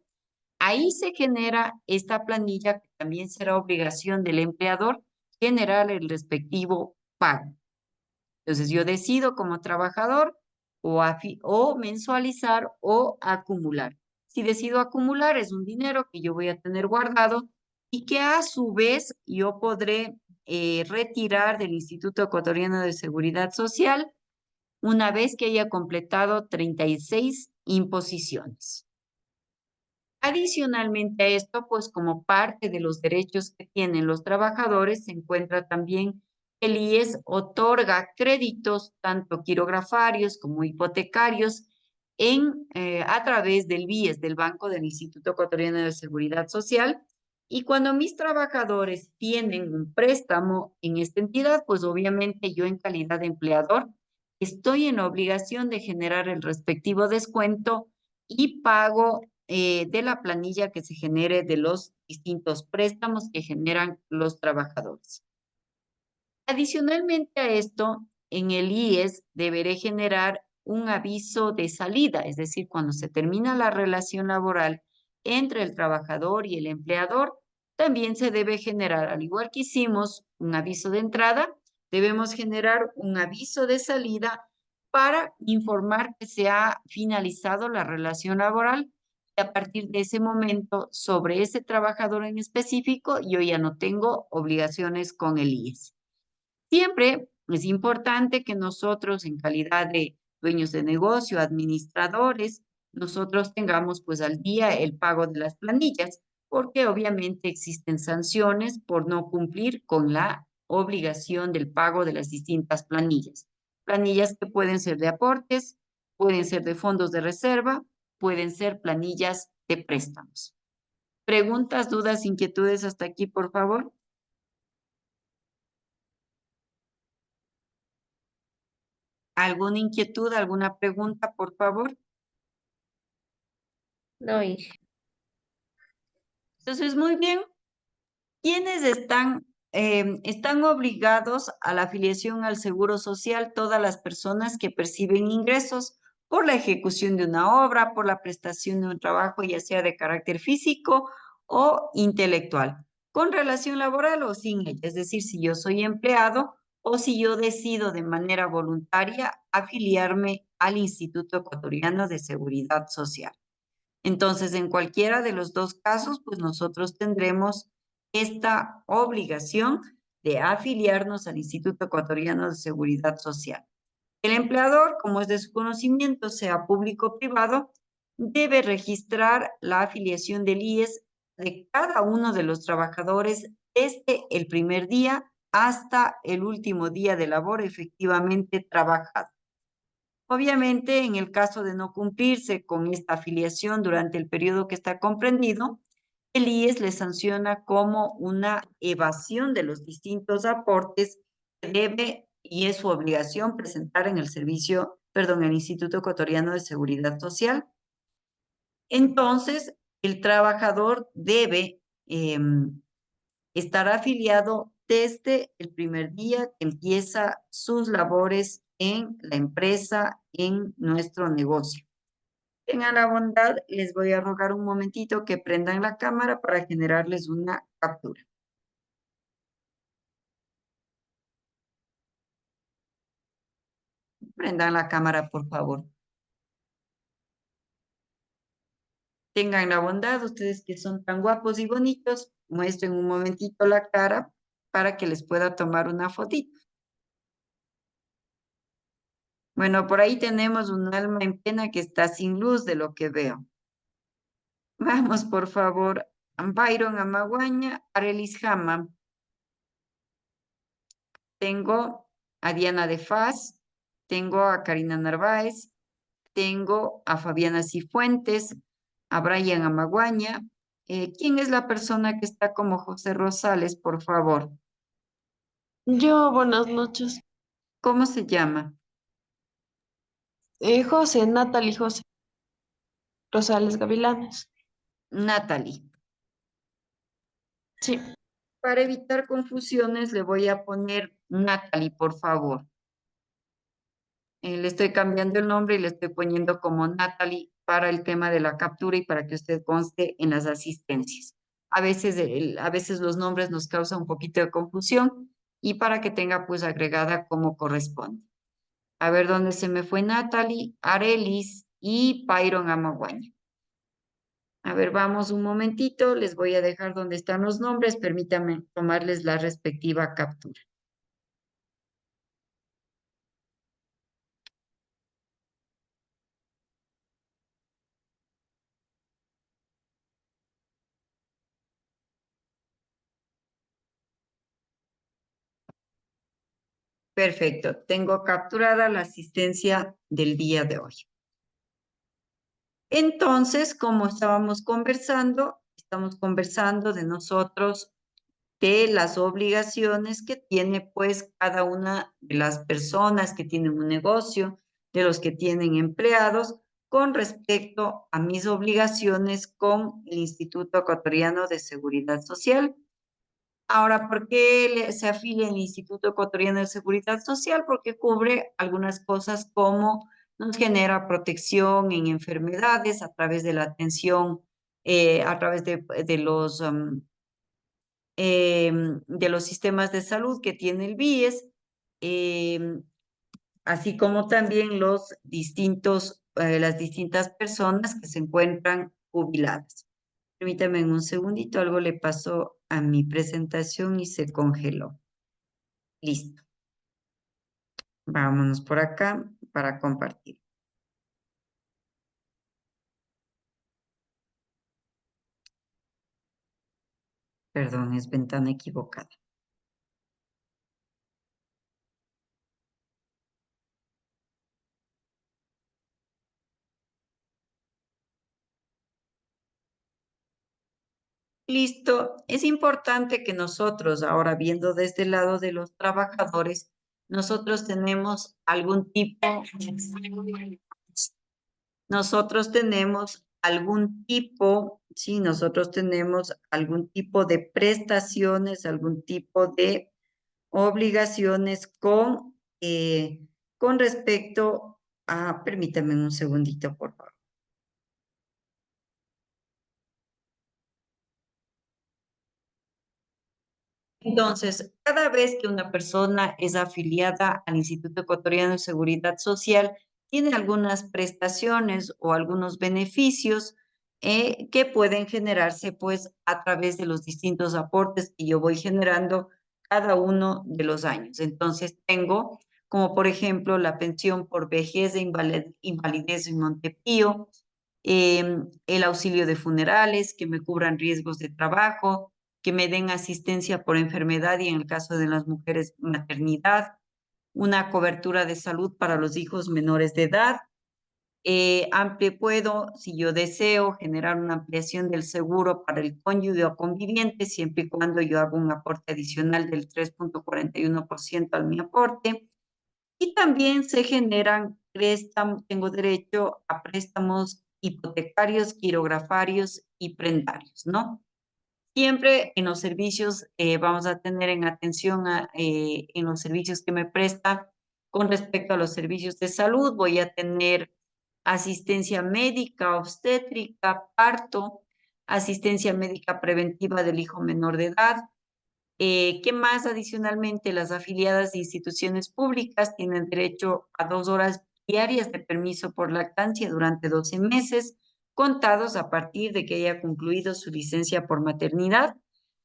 Ahí se genera esta planilla que también será obligación del empleador generar el respectivo pago. Entonces yo decido como trabajador o mensualizar o acumular. Si decido acumular es un dinero que yo voy a tener guardado y que a su vez yo podré retirar del Instituto Ecuatoriano de Seguridad Social una vez que haya completado 36 imposiciones. Adicionalmente a esto, pues como parte de los derechos que tienen los trabajadores, se encuentra también el IES otorga créditos tanto quirografarios como hipotecarios a través del BIES, del Banco del Instituto Ecuatoriano de Seguridad Social. Y cuando mis trabajadores tienen un préstamo en esta entidad, pues obviamente yo en calidad de empleador estoy en la obligación de generar el respectivo descuento y pago de la planilla que se genere de los distintos préstamos que generan los trabajadores. Adicionalmente a esto, en el IES deberé generar un aviso de salida, es decir, cuando se termina la relación laboral entre el trabajador y el empleador, también se debe generar, al igual que hicimos un aviso de entrada, debemos generar un aviso de salida para informar que se ha finalizado la relación laboral y a partir de ese momento, sobre ese trabajador en específico, yo ya no tengo obligaciones con el IES. Siempre es importante que nosotros, en calidad de dueños de negocio, administradores, nosotros tengamos pues al día el pago de las planillas, porque obviamente existen sanciones por no cumplir con la obligación del pago de las distintas planillas. Planillas que pueden ser de aportes, pueden ser de fondos de reserva, pueden ser planillas de préstamos. Preguntas, dudas, inquietudes hasta aquí, por favor. ¿Alguna inquietud, alguna pregunta, por favor? No, y Entonces, muy bien. ¿Quiénes están obligados a la afiliación al Seguro Social? Todas las personas que perciben ingresos por la ejecución de una obra, por la prestación de un trabajo, ya sea de carácter físico o intelectual, con relación laboral o sin ella. Es decir, si yo soy empleado o si yo decido de manera voluntaria afiliarme al Instituto Ecuatoriano de Seguridad Social. Entonces, en cualquiera de los dos casos, pues nosotros tendremos esta obligación de afiliarnos al Instituto Ecuatoriano de Seguridad Social. El empleador, como es de su conocimiento, sea público o privado, debe registrar la afiliación del IES de cada uno de los trabajadores desde el primer día hasta el último día de labor efectivamente trabajado. Obviamente, en el caso de no cumplirse con esta afiliación durante el periodo que está comprendido, el IES le sanciona como una evasión de los distintos aportes que debe y es su obligación presentar en el Instituto Ecuatoriano de Seguridad Social. Entonces, el trabajador debe estar afiliado desde el primer día que empieza sus labores en la empresa, en nuestro negocio. Tengan la bondad, les voy a rogar un momentito que prendan la cámara para generarles una captura. Prendan la cámara, por favor. Tengan la bondad, ustedes que son tan guapos y bonitos, muestren un momentito la cara para que les pueda tomar una fotito. Bueno, por ahí tenemos un alma en pena que está sin luz de lo que veo. Vamos, por favor, a Byron Amaguaña, Arelis Jama. Tengo a Diana de Faz, tengo a Karina Narváez, tengo a Fabiana Cifuentes, a Brian Amaguaña. ¿Quién es la persona que está como José Rosales, por favor? Yo, buenas noches. ¿Cómo se llama? José, Natalie José Rosales Gavilanes. Natalie. Sí, Para evitar confusiones, le voy a poner Natalie, por favor. Le estoy cambiando el nombre y le estoy poniendo como Natalie para el tema de la captura y para que usted conste en las asistencias. A veces los nombres nos causan un poquito de confusión y para que tenga pues agregada como corresponde. A ver dónde se me fue Natalie, Arelis y Pyron Amaguaña. A ver, vamos un momentito, les voy a dejar donde están los nombres, permítanme tomarles la respectiva captura. Perfecto, tengo capturada la asistencia del día de hoy. Entonces, como estamos conversando de nosotros, de las obligaciones que tiene pues cada una de las personas que tienen un negocio, de los que tienen empleados, con respecto a mis obligaciones con el Instituto Ecuatoriano de Seguridad Social. Ahora, ¿por qué se afilia al Instituto Ecuatoriano de Seguridad Social? Porque cubre algunas cosas como nos genera protección en enfermedades a través de la atención, a través de los sistemas de salud que tiene el BIES, así como también las distintas personas que se encuentran jubiladas. Permítame un segundito, algo le pasó a mi presentación y se congeló. Listo. Vámonos por acá para compartir. Perdón, es ventana equivocada. Listo. Es importante que nosotros, ahora viendo desde el lado de los trabajadores, nosotros tenemos algún tipo sí, nosotros tenemos algún tipo de prestaciones, algún tipo de obligaciones con respecto a, permítame un segundito, por favor. Entonces, cada vez que una persona es afiliada al Instituto Ecuatoriano de Seguridad Social, tiene algunas prestaciones o algunos beneficios que pueden generarse pues a través de los distintos aportes que yo voy generando cada uno de los años. Entonces, tengo como por ejemplo la pensión por vejez e invalidez en Montepío, el auxilio de funerales, que me cubran riesgos de trabajo, que me den asistencia por enfermedad y en el caso de las mujeres, maternidad, una cobertura de salud para los hijos menores de edad. Puedo, si yo deseo, generar una ampliación del seguro para el cónyuge o conviviente, siempre y cuando yo haga un aporte adicional del 3.41% al mi aporte. Y también se generan préstamos, tengo derecho a préstamos hipotecarios, quirografarios y prendarios, ¿no? Siempre en los servicios vamos a tener en atención en los servicios que me presta con respecto a los servicios de salud. Voy a tener asistencia médica, obstétrica, parto, asistencia médica preventiva del hijo menor de edad. ¿Qué más? Adicionalmente, las afiliadas de instituciones públicas tienen derecho a 2 horas diarias de permiso por lactancia durante 12 meses, contados a partir de que haya concluido su licencia por maternidad.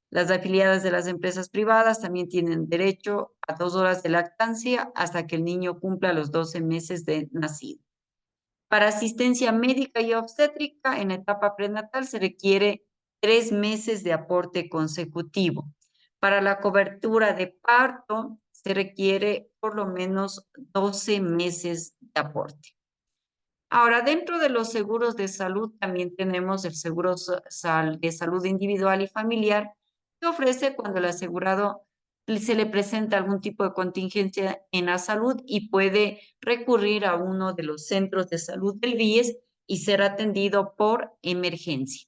Las afiliadas de las empresas privadas también tienen derecho a 2 horas de lactancia hasta que el niño cumpla los 12 meses de nacido. Para asistencia médica y obstétrica en la etapa prenatal se requiere 3 meses de aporte consecutivo. Para la cobertura de parto se requiere por lo menos 12 meses de aporte. Ahora, dentro de los seguros de salud también tenemos el seguro de salud individual y familiar que ofrece cuando el asegurado se le presenta algún tipo de contingencia en la salud y puede recurrir a uno de los centros de salud del IES y ser atendido por emergencia.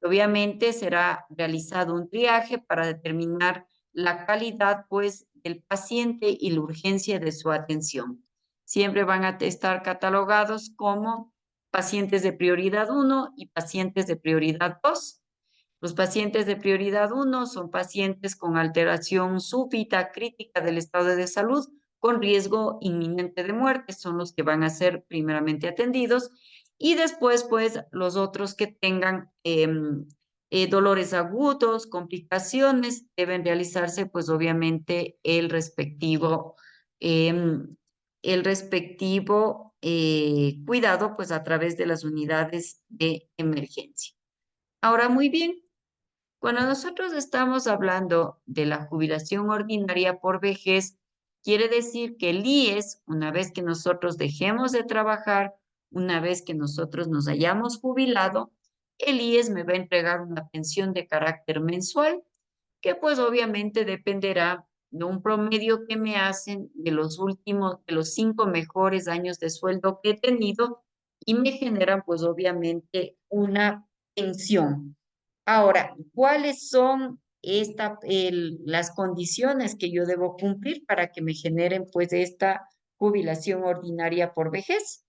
Obviamente será realizado un triaje para determinar la calidad, pues, del paciente y la urgencia de su atención. Siempre van a estar catalogados como pacientes de prioridad 1 y pacientes de prioridad 2. Los pacientes de prioridad 1 son pacientes con alteración súbita crítica del estado de salud con riesgo inminente de muerte, son los que van a ser primeramente atendidos y después, pues, los otros que tengan dolores agudos, complicaciones, deben realizarse, pues, obviamente, em, el respectivo cuidado, pues, a través de las unidades de emergencia. Ahora, muy bien, cuando nosotros estamos hablando de la jubilación ordinaria por vejez, quiere decir que el IES, una vez que nosotros dejemos de trabajar, una vez que nosotros nos hayamos jubilado, el IES me va a entregar una pensión de carácter mensual, que pues obviamente dependerá de un promedio que me hacen de los últimos, de los 5 mejores años de sueldo que he tenido y me generan pues obviamente una pensión. Ahora, ¿cuáles son las condiciones que yo debo cumplir para que me generen pues esta jubilación ordinaria por vejez?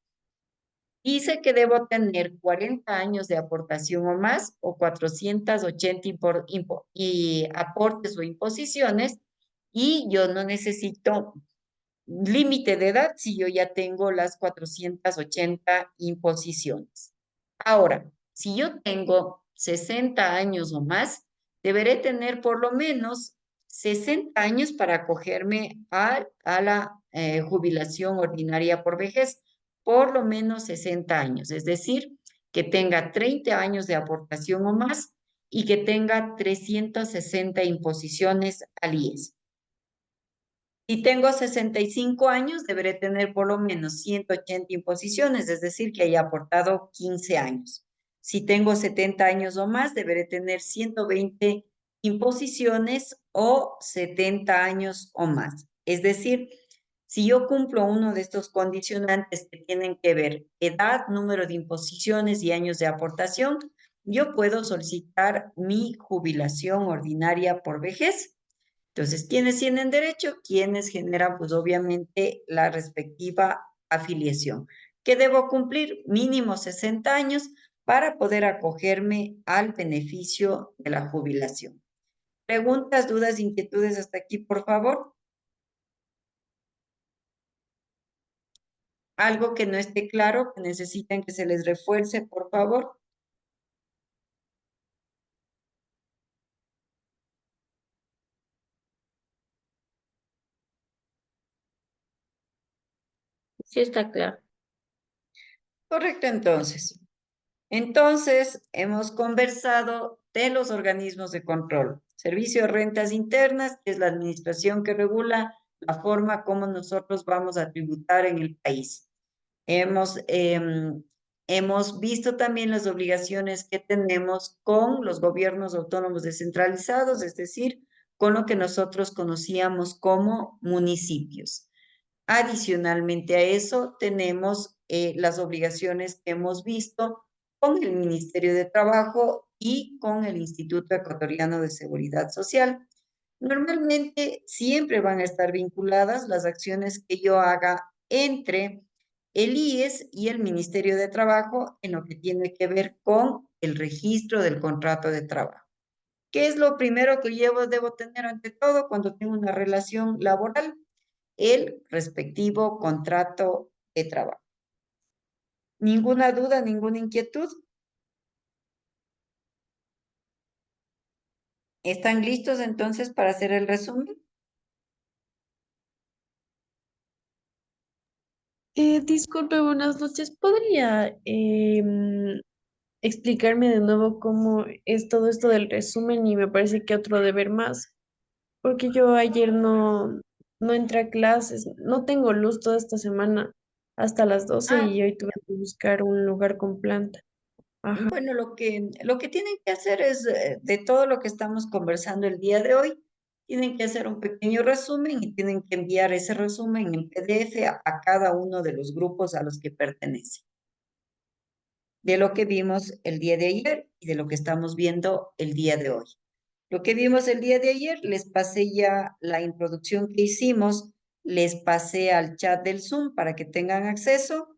Dice que debo tener 40 años de aportación o más o 480 y aportes o imposiciones y yo no necesito límite de edad si yo ya tengo las 480 imposiciones. Ahora, si yo tengo 60 años o más, deberé tener por lo menos 60 años para acogerme a la jubilación ordinaria por vejez, por lo menos 60 años, es decir, que tenga 30 años de aportación o más y que tenga 360 imposiciones al IES. Si tengo 65 años, deberé tener por lo menos 180 imposiciones, es decir, que haya aportado 15 años. Si tengo 70 años o más, deberé tener 120 imposiciones o 70 años o más. Es decir, si yo cumplo uno de estos condicionantes que tienen que ver edad, número de imposiciones y años de aportación, yo puedo solicitar mi jubilación ordinaria por vejez. Entonces, ¿quiénes tienen derecho? Quienes generan, pues obviamente, la respectiva afiliación. ¿Qué debo cumplir? Mínimo 60 años para poder acogerme al beneficio de la jubilación. ¿Preguntas, dudas, inquietudes hasta aquí, por favor? ¿Algo que no esté claro, que necesiten que se les refuerce, por favor? Sí está claro. Correcto, entonces. Entonces, hemos conversado de los organismos de control. Servicio de Rentas Internas, que es la administración que regula la forma como nosotros vamos a tributar en el país. Hemos visto también las obligaciones que tenemos con los gobiernos autónomos descentralizados, es decir, con lo que nosotros conocíamos como municipios. Adicionalmente a eso, tenemos las obligaciones que hemos visto con el Ministerio de Trabajo y con el Instituto Ecuatoriano de Seguridad Social. Normalmente siempre van a estar vinculadas las acciones que yo haga entre el IES y el Ministerio de Trabajo en lo que tiene que ver con el registro del contrato de trabajo. ¿Qué es lo primero que debo tener ante todo cuando tengo una relación laboral? El respectivo contrato de trabajo. ¿Ninguna duda, ninguna inquietud? ¿Están listos entonces para hacer el resumen? Disculpe, buenas noches. ¿Podría explicarme de nuevo cómo es todo esto del resumen y me parece que otro deber más? Porque yo ayer no entré a clases, no tengo luz toda esta semana. hasta las 12 Ah, y hoy tuve que buscar un lugar con planta. Ajá. bueno, lo que tienen que hacer es, de todo lo que estamos conversando el día de hoy, tienen que hacer un pequeño resumen y tienen que enviar ese resumen en PDF a cada uno de los grupos a los que pertenecen, de lo que vimos el día de ayer y de lo que estamos viendo el día de hoy. Lo que vimos el día de ayer, les pasé ya la introducción que hicimos, les pasé al chat del Zoom para que tengan acceso.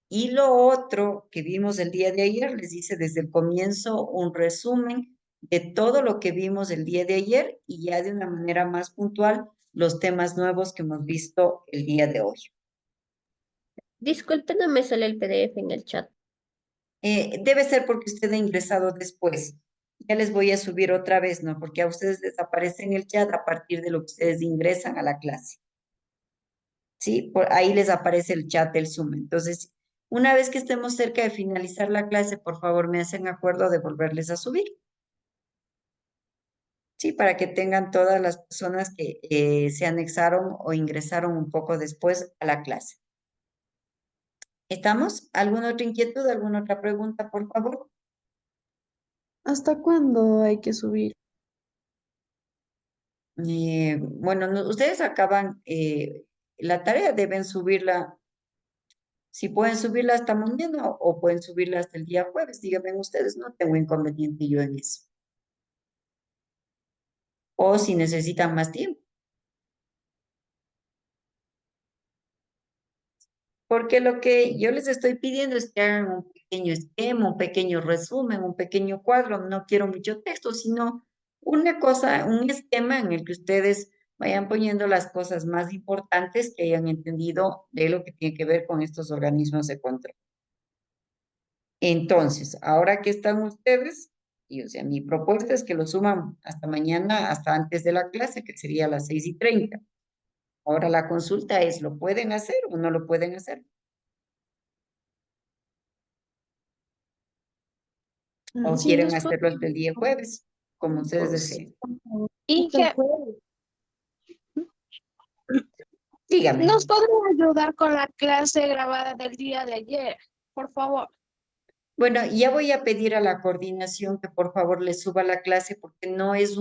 Y lo otro que vimos el día de ayer, les hice desde el comienzo un resumen de todo lo que vimos el día de ayer y ya de una manera más puntual los temas nuevos que hemos visto el día de hoy. Disculpe, no me sale el PDF en el chat. Debe ser porque usted ha ingresado después. Ya les voy a subir otra vez, ¿no? Porque a ustedes les aparece en el chat a partir de lo que ustedes ingresan a la clase. ¿Sí? Por ahí les aparece el chat del Zoom. Entonces, una vez que estemos cerca de finalizar la clase, por favor, me hacen acuerdo de volverles a subir. Sí, para que tengan todas las personas que se anexaron o ingresaron un poco después a la clase. ¿Estamos? ¿Alguna otra inquietud, alguna otra pregunta, por favor? ¿Hasta cuándo hay que subir? Bueno, ustedes acaban la tarea, deben subirla, si pueden subirla hasta mañana o pueden subirla hasta el día jueves, díganme ustedes, no tengo inconveniente yo en eso. O si necesitan más tiempo. Porque lo que yo les estoy pidiendo es que hagan un pequeño esquema, un pequeño resumen, un pequeño cuadro. No quiero mucho texto, sino una cosa, un esquema en el que ustedes vayan poniendo las cosas más importantes que hayan entendido de lo que tiene que ver con estos organismos de control. Entonces, ahora que están ustedes, y o sea, mi propuesta es que lo suman hasta mañana, hasta antes de la clase, que sería a las 6:30. Ahora la consulta es, ¿lo pueden hacer o no lo pueden hacer? ¿O Sí, quieren los puedo. hacerlo hasta el día jueves? Como ustedes Sí, deseen. por favor. Hasta el Inge, jueves. Dígame. ¿nos podría ayudar con la clase grabada del día de ayer? Por favor. Bueno, ya voy a pedir a la coordinación que por favor les suba la clase porque no es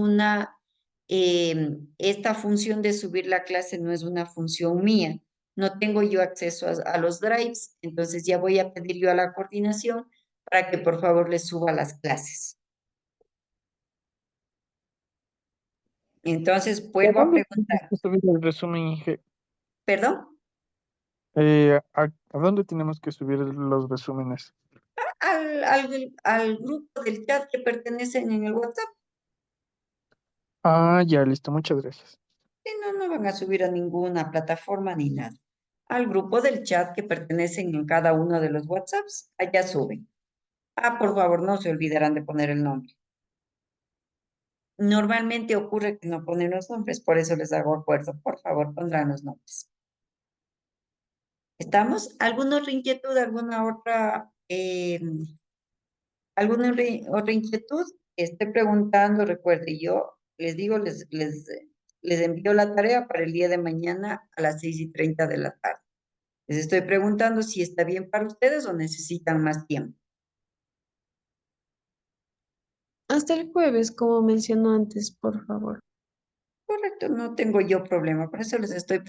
esta función de subir la clase no es una función mía. No tengo yo acceso a los drives, entonces ya voy a pedir yo a la coordinación para que por favor les suba las clases. Entonces ¿Y a vuelvo a dónde tenemos preguntar, que subir el resumen, Inge? ¿perdón? ¿A dónde tenemos que subir los resúmenes? Al grupo del chat que pertenecen en el WhatsApp. Ah, ya, listo, muchas gracias. No van a subir a ninguna plataforma ni nada. Al grupo del chat que pertenecen en cada uno de los WhatsApps, allá suben. Ah, por favor, no se olvidarán de poner el nombre. Normalmente ocurre que no ponen los nombres, por eso les hago acuerdo. Por favor, pondrán los nombres. ¿Estamos? ¿Alguna otra inquietud? ¿Alguna otra inquietud? Estoy preguntando, recuerde, yo les digo, les envío la tarea para el día de mañana a las 6:30 de la tarde. Les estoy preguntando si está bien para ustedes o necesitan más tiempo. Hasta el jueves, como mencionó antes, por favor. Correcto, no tengo yo problema. Por eso les estoy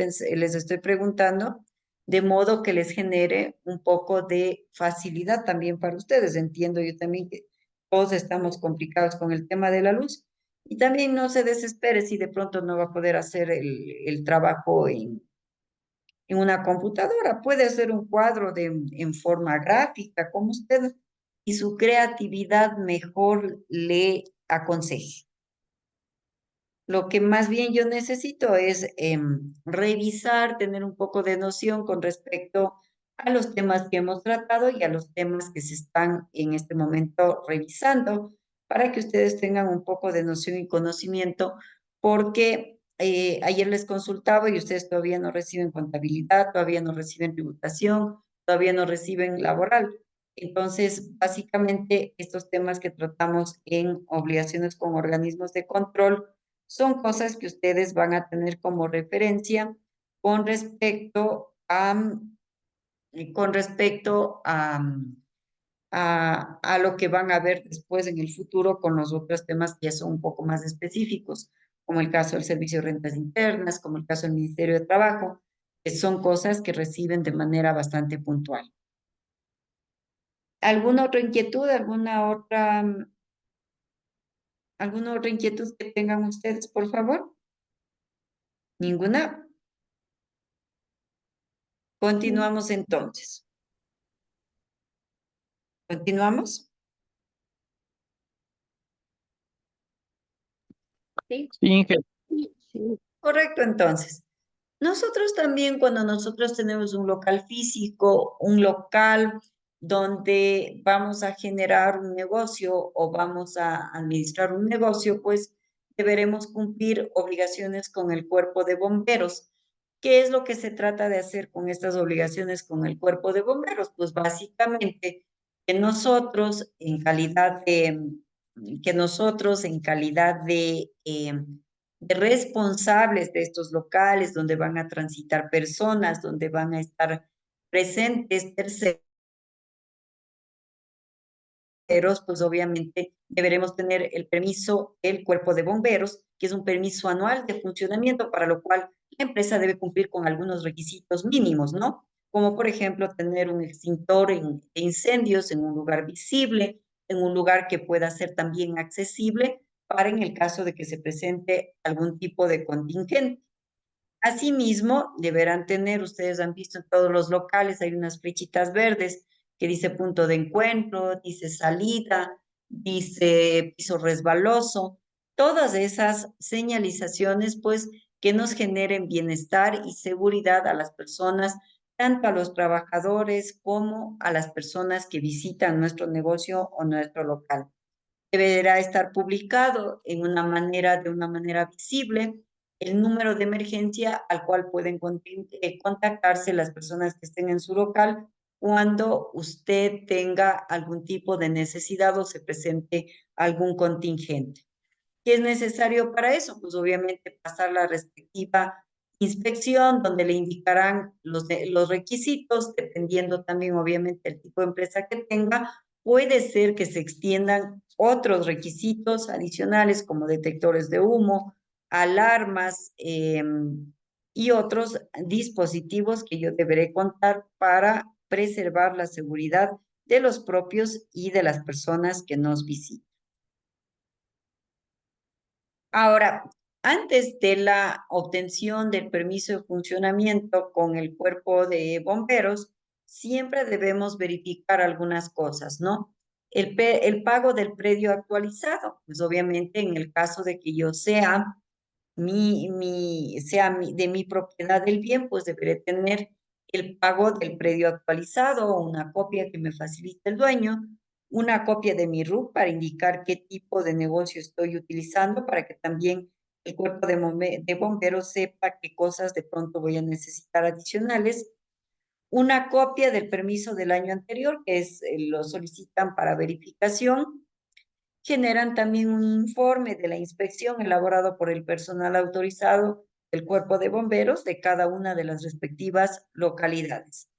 preguntando, de modo que les genere un poco de facilidad también para ustedes. Entiendo yo también que todos estamos complicados con el tema de la luz. Y también no se desespere si de pronto no va a poder hacer el trabajo en una computadora. Puede hacer un cuadro en forma gráfica, como usted y su creatividad mejor le aconseje. Lo que más bien yo necesito es revisar, tener un poco de noción con respecto a los temas que hemos tratado y a los temas que se están en este momento revisando para que ustedes tengan un poco de noción y conocimiento, porque ayer les consultaba y ustedes todavía no reciben contabilidad, todavía no reciben tributación, todavía no reciben laboral. Entonces, básicamente, estos temas que tratamos en obligaciones con organismos de control son cosas que ustedes van a tener como referencia con respecto a con respecto a lo que van a ver después en el futuro con los otros temas que ya son un poco más específicos, como el caso del Servicio de Rentas Internas, como el caso del Ministerio de Trabajo, que son cosas que reciben de manera bastante puntual. ¿Alguna otra inquietud, alguna otra inquietud que tengan ustedes, por favor? ¿Ninguna? Continuamos entonces. ¿Continuamos? Sí, Sí, Inge. sí. Correcto, entonces. Nosotros también, cuando nosotros tenemos un local físico, un local donde vamos a generar un negocio o vamos a administrar un negocio, pues deberemos cumplir obligaciones con el cuerpo de bomberos. ¿Qué es lo que se trata de hacer con estas obligaciones con el cuerpo de bomberos? Pues básicamente que nosotros en calidad de responsables de estos locales donde van a transitar personas, donde van a estar presentes terceros, pues obviamente deberemos tener el permiso del cuerpo de bomberos, que es un permiso anual de funcionamiento, para lo cual la empresa debe cumplir con algunos requisitos mínimos, ¿no? Como por ejemplo tener un extintor de incendios en un lugar visible, en un lugar que pueda ser también accesible para en el caso de que se presente algún tipo de contingente. Asimismo, deberán tener, ustedes han visto en todos los locales, hay unas flechitas verdes que dice punto de encuentro, dice salida, dice piso resbaloso, todas esas señalizaciones, pues, que nos generen bienestar y seguridad a las personas, tanto a los trabajadores como a las personas que visitan nuestro negocio o nuestro local. Deberá estar publicado de una manera visible el número de emergencia al cual pueden contactarse las personas que estén en su local cuando usted tenga algún tipo de necesidad o se presente algún contingente. ¿Qué es necesario para eso? Pues obviamente pasar la respectiva inspección donde le indicarán los requisitos, dependiendo también obviamente el tipo de empresa que tenga. Puede ser que se extiendan otros requisitos adicionales como detectores de humo, alarmas y otros dispositivos que yo deberé contar para preservar la seguridad de los propios y de las personas que nos visitan. Ahora, antes de la obtención del permiso de funcionamiento con el cuerpo de bomberos, siempre debemos verificar algunas cosas, ¿no? El pago del predio actualizado, pues obviamente en el caso de que yo sea de mi propiedad del bien, pues deberé tener el pago del predio actualizado, una copia que me facilite el dueño, una copia de mi RUC para indicar qué tipo de negocio estoy utilizando, para que también el cuerpo de bomberos sepa qué cosas de pronto voy a necesitar adicionales. Una copia del permiso del año anterior, que lo solicitan para verificación. Generan también un informe de la inspección elaborado por el personal autorizado del cuerpo de bomberos de cada una de las respectivas localidades.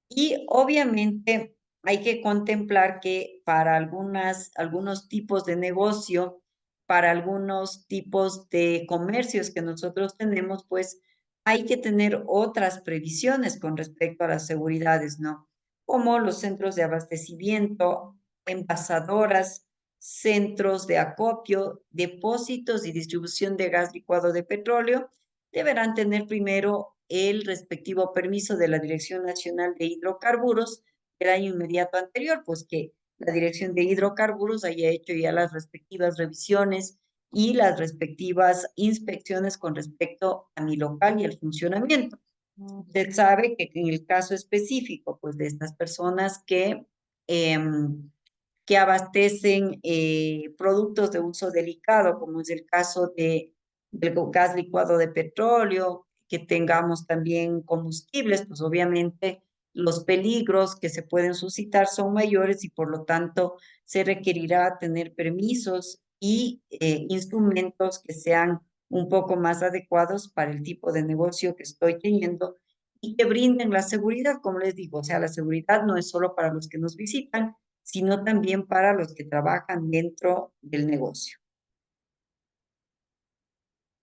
Y obviamente hay que contemplar que para algunos tipos de negocio, para algunos tipos de comercios que nosotros tenemos, pues hay que tener otras previsiones con respecto a las seguridades, ¿no? Como los centros de abastecimiento, envasadoras, centros de acopio, depósitos y distribución de gas licuado de petróleo, deberán tener primero el respectivo permiso de la Dirección Nacional de Hidrocarburos del año inmediato anterior, pues que la Dirección de Hidrocarburos haya hecho ya las respectivas revisiones y las respectivas inspecciones con respecto a mi local y el funcionamiento. Usted sabe que en el caso específico, pues de estas personas que abastecen productos de uso delicado, como es el caso del gas licuado de petróleo, que tengamos también combustibles, pues obviamente los peligros que se pueden suscitar son mayores y por lo tanto se requerirá tener permisos y instrumentos que sean un poco más adecuados para el tipo de negocio que estoy teniendo y que brinden la seguridad, como les digo, o sea, la seguridad no es solo para los que nos visitan, sino también para los que trabajan dentro del negocio.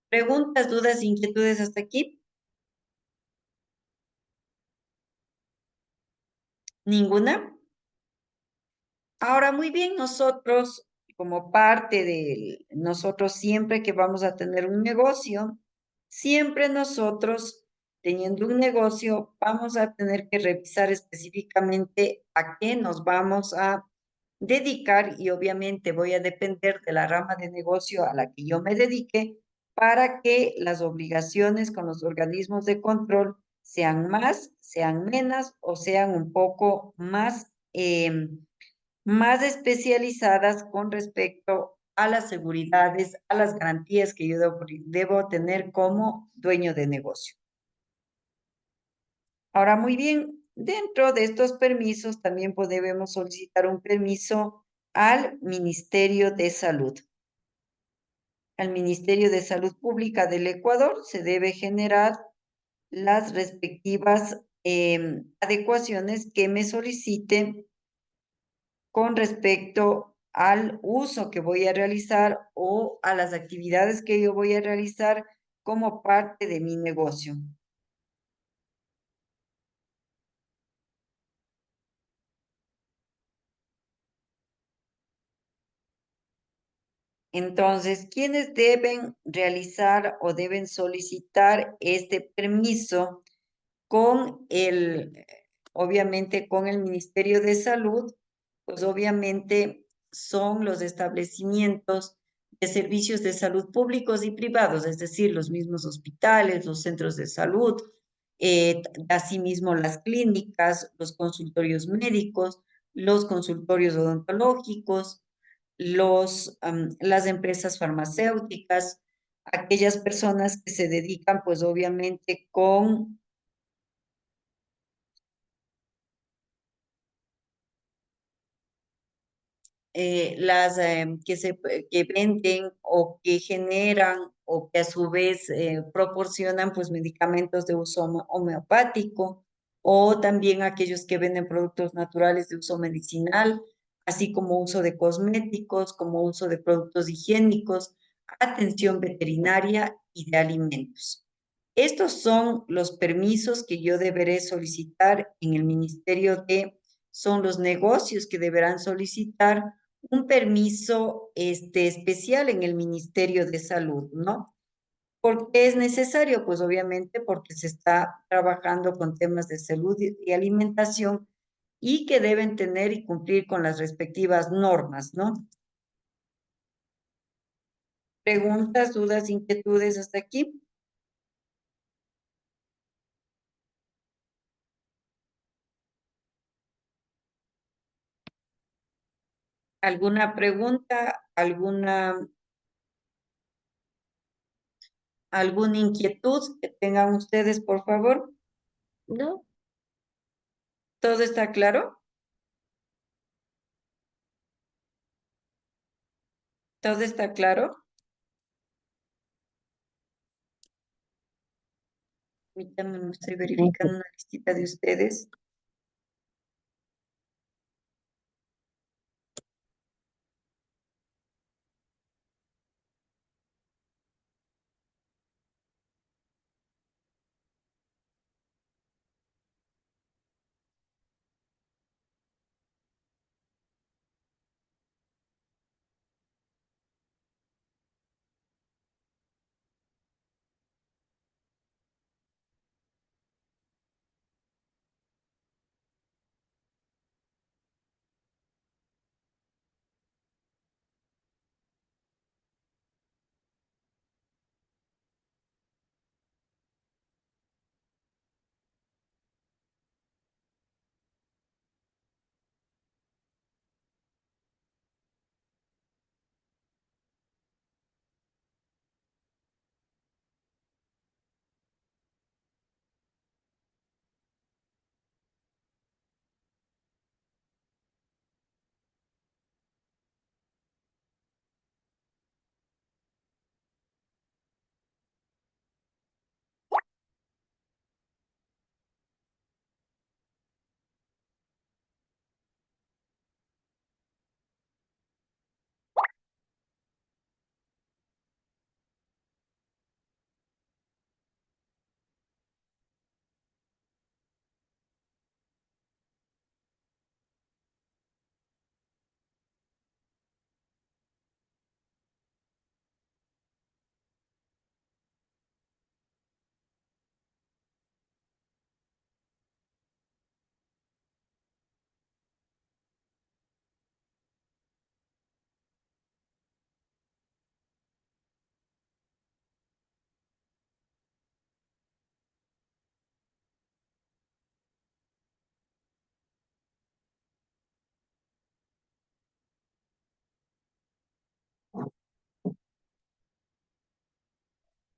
¿Preguntas, dudas, inquietudes hasta aquí? ¿Ninguna? Ahora, muy bien, nosotros, como parte de nosotros, siempre que vamos a tener un negocio, siempre nosotros, teniendo un negocio, vamos a tener que revisar específicamente a qué nos vamos a dedicar y obviamente voy a depender de la rama de negocio a la que yo me dedique para que las obligaciones con los organismos de control sean más, sean menos o sean un poco más especializadas con respecto a las seguridades, a las garantías que yo debo tener como dueño de negocio. Ahora, muy bien, dentro de estos permisos también podemos solicitar un permiso al Ministerio de Salud. Al Ministerio de Salud Pública del Ecuador se debe generar las respectivas adecuaciones que me soliciten con respecto al uso que voy a realizar o a las actividades que yo voy a realizar como parte de mi negocio. Entonces, ¿quiénes deben realizar o deben solicitar este permiso con obviamente con el Ministerio de Salud? Pues obviamente son los establecimientos de servicios de salud públicos y privados, es decir, los mismos hospitales, los centros de salud, asimismo las clínicas, los consultorios médicos, los consultorios odontológicos, las empresas farmacéuticas, aquellas personas que se dedican pues obviamente con que venden o que generan o que a su vez proporcionan pues medicamentos de uso homeopático o también aquellos que venden productos naturales de uso medicinal, así como uso de cosméticos, como uso de productos higiénicos, atención veterinaria y de alimentos. Estos son los permisos que yo deberé solicitar en el Ministerio son los negocios que deberán solicitar un permiso especial en el Ministerio de Salud, ¿no? ¿Por qué es necesario? Pues obviamente porque se está trabajando con temas de salud y alimentación y que deben tener y cumplir con las respectivas normas, ¿no? ¿Preguntas, dudas, inquietudes hasta aquí? ¿Alguna pregunta? ¿Alguna inquietud que tengan ustedes, por favor? ¿No? ¿Todo está claro? ¿Todo está claro? Permítanme, me estoy verificando una listita de ustedes.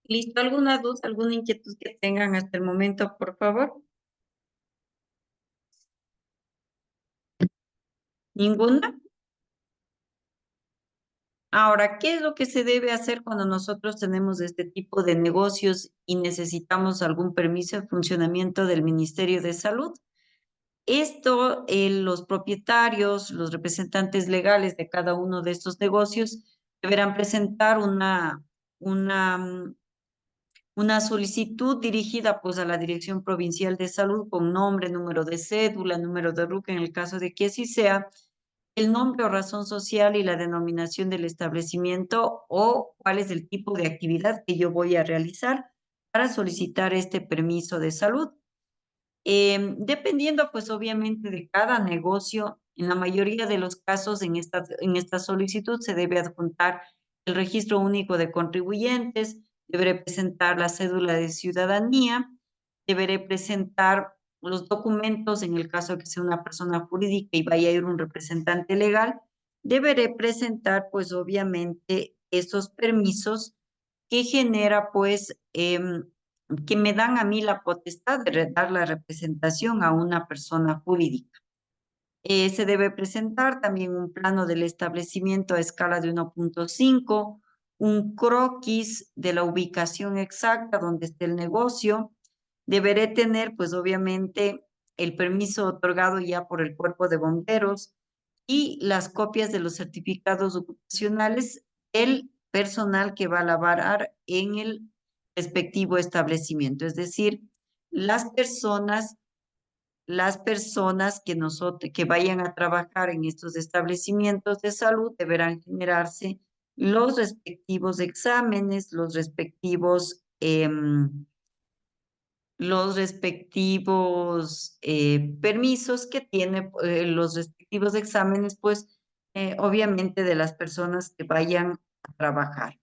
¿Listo? ¿Alguna duda, alguna inquietud que tengan hasta el momento, por favor? ¿Ninguna? Ahora, ¿qué es lo que se debe hacer cuando nosotros tenemos este tipo de negocios y necesitamos algún permiso de funcionamiento del Ministerio de Salud? Esto, los propietarios, los representantes legales de cada uno de estos negocios deberán presentar una solicitud dirigida pues a la Dirección Provincial de Salud con nombre, número de cédula, número de RUC en el caso de que así sea, el nombre o razón social y la denominación del establecimiento o cuál es el tipo de actividad que yo voy a realizar para solicitar este permiso de salud. Dependiendo pues obviamente de cada negocio, en la mayoría de los casos en esta solicitud se debe adjuntar el registro único de contribuyentes, deberé presentar la cédula de ciudadanía, deberé presentar los documentos en el caso de que sea una persona jurídica y vaya a ir un representante legal, deberé presentar pues obviamente esos permisos que genera pues que me dan a mí la potestad de dar la representación a una persona jurídica. Se debe presentar también un plano del establecimiento a escala de 1.5, un croquis de la ubicación exacta donde esté el negocio. Deberé tener, pues obviamente, el permiso otorgado ya por el Cuerpo de Bomberos y las copias de los certificados ocupacionales del personal que va a laborar en el respectivo establecimiento. Es decir, las personas que vayan a trabajar en estos establecimientos de salud deberán generarse los respectivos exámenes, los respectivos permisos que tiene los respectivos exámenes, pues obviamente de las personas que vayan a trabajar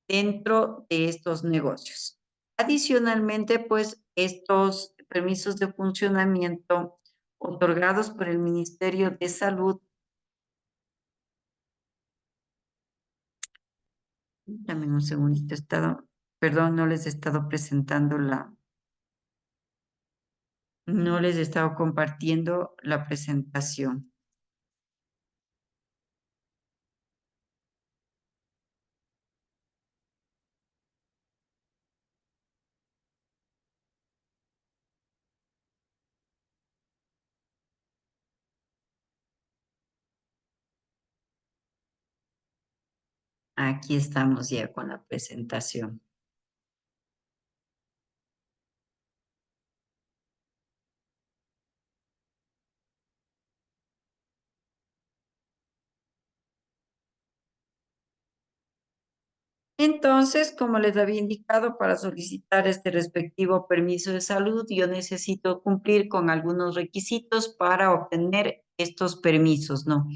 dentro de estos negocios. Adicionalmente, pues estos permisos de funcionamiento otorgados por el Ministerio de Salud. Dame un segundito, perdón, no les he estado presentando no les he estado compartiendo la presentación. Aquí estamos ya con la presentación. Entonces, como les había indicado, para solicitar este respectivo permiso de salud, yo necesito cumplir con algunos requisitos para obtener estos permisos, ¿no?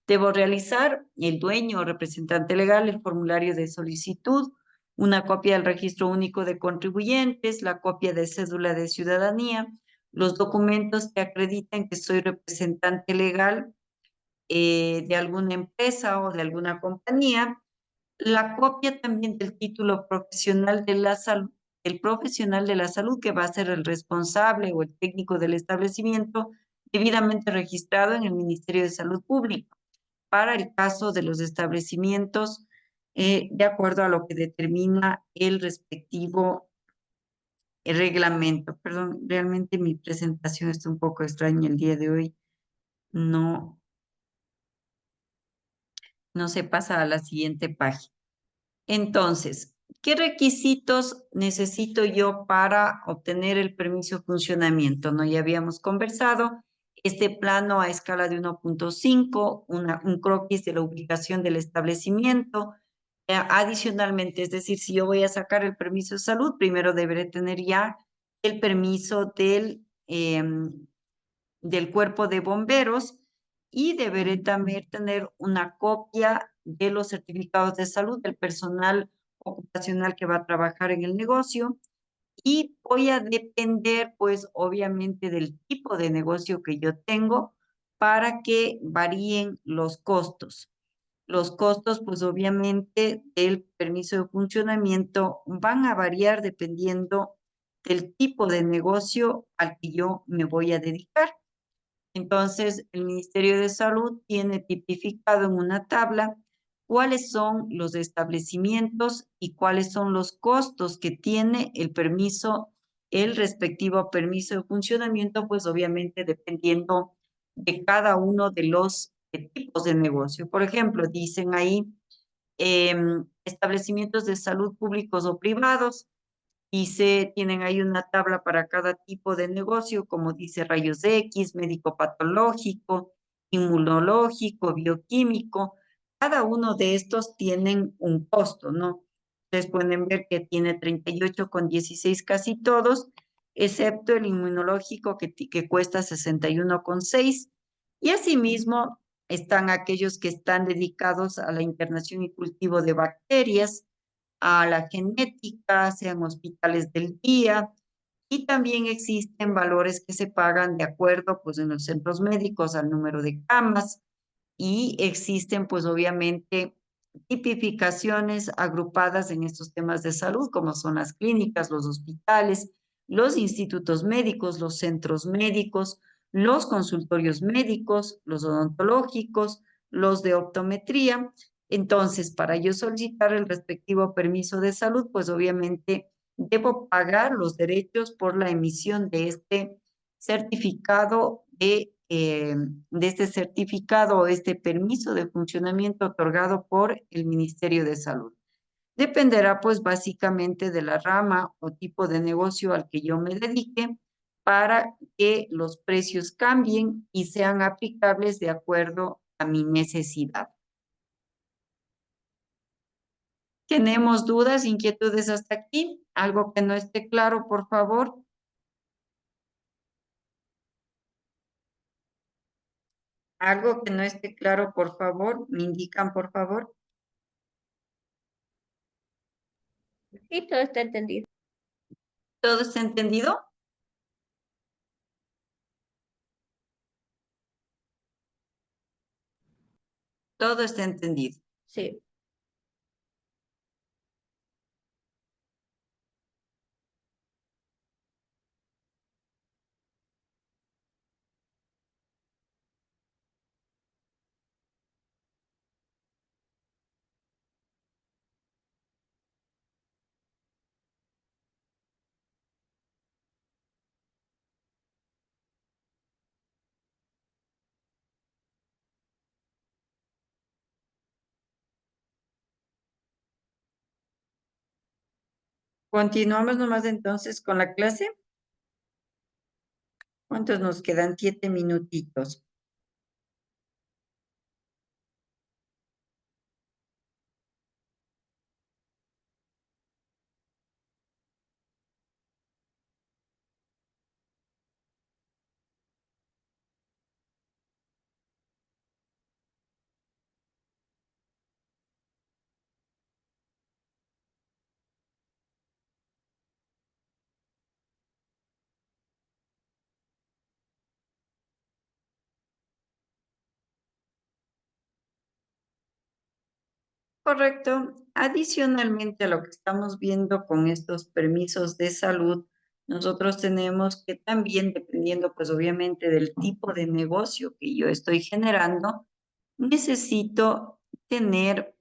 Debo realizar el dueño o representante legal el formulario de solicitud, una copia del registro único de contribuyentes, la copia de cédula de ciudadanía, los documentos que acrediten que soy representante legal de alguna empresa o de alguna compañía, la copia también del título profesional de la salud, el profesional de la salud que va a ser el responsable o el técnico del establecimiento debidamente registrado en el Ministerio de Salud Pública para el caso de los establecimientos de acuerdo a lo que determina el respectivo reglamento. Perdón, realmente mi presentación está un poco extraña el día de hoy. No se pasa a la siguiente página. Entonces, ¿qué requisitos necesito yo para obtener el permiso de funcionamiento? ¿No? Ya habíamos conversado. Este plano a escala de 1.5, un croquis de la ubicación del establecimiento. Adicionalmente, es decir, si yo voy a sacar el permiso de salud, primero deberé tener ya el permiso del Cuerpo de Bomberos y deberé también tener una copia de los certificados de salud del personal ocupacional que va a trabajar en el negocio y voy a depender pues obviamente del tipo de negocio que yo tengo para que varíen los costos. Los costos, pues obviamente, del permiso de funcionamiento van a variar dependiendo del tipo de negocio al que yo me voy a dedicar. Entonces, el Ministerio de Salud tiene tipificado en una tabla cuáles son los establecimientos y cuáles son los costos que tiene el permiso, el respectivo permiso de funcionamiento, pues obviamente dependiendo de cada uno de los tipos de negocio. Por ejemplo, dicen ahí establecimientos de salud públicos o privados, tienen ahí una tabla para cada tipo de negocio, como dice rayos X, médico patológico, inmunológico, bioquímico. Cada uno de estos tienen un costo, ¿no? Ustedes pueden ver que tiene 38,16 casi todos, excepto el inmunológico que cuesta 61,6. Y asimismo están aquellos que están dedicados a la internación y cultivo de bacterias, a la genética, sean hospitales del día, y también existen valores que se pagan de acuerdo, pues, en los centros médicos al número de camas, y existen, pues, obviamente, tipificaciones agrupadas en estos temas de salud, como son las clínicas, los hospitales, los institutos médicos, los centros médicos, los consultorios médicos, los odontológicos, los de optometría. Entonces, para yo solicitar el respectivo permiso de salud, pues obviamente debo pagar los derechos por la emisión de este certificado de este certificado o este permiso de funcionamiento otorgado por el Ministerio de Salud. Dependerá pues básicamente de la rama o tipo de negocio al que yo me dedique para que los precios cambien y sean aplicables de acuerdo a mi necesidad. ¿Tenemos dudas, inquietudes hasta aquí? ¿Algo que no esté claro, por favor? Algo que no esté claro, por favor, me indican, por favor. Sí, todo está entendido. ¿Todo está entendido? Todo está entendido. Sí. Continuamos nomás entonces con la clase. ¿Cuántos nos quedan? 7 minutitos. Correcto. Adicionalmente a lo que estamos viendo con estos permisos de salud, nosotros tenemos que también, dependiendo pues obviamente del tipo de negocio que yo estoy generando, necesito tener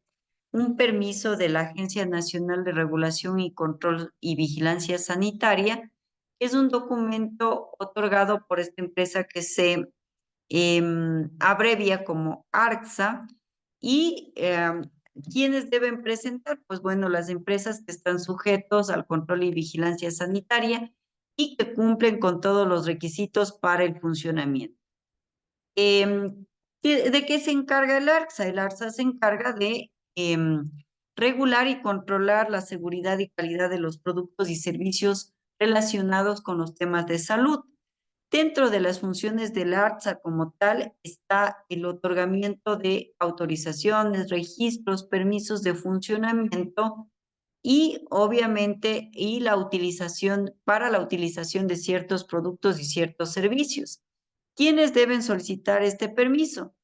un permiso de la Agencia Nacional de Regulación y Control y Vigilancia Sanitaria. Es un documento otorgado por esta empresa que se abrevia como ARCSA. Y ¿quiénes deben presentar? Pues bueno, las empresas que están sujetos al control y vigilancia sanitaria y que cumplen con todos los requisitos para el funcionamiento. ¿De qué se encarga el ARCSA? El ARCSA se encarga de regular y controlar la seguridad y calidad de los productos y servicios relacionados con los temas de salud. Dentro de las funciones del ARCSA como tal está el otorgamiento de autorizaciones, registros, permisos de funcionamiento y obviamente la utilización de ciertos productos y ciertos servicios. ¿Quiénes deben solicitar este permiso?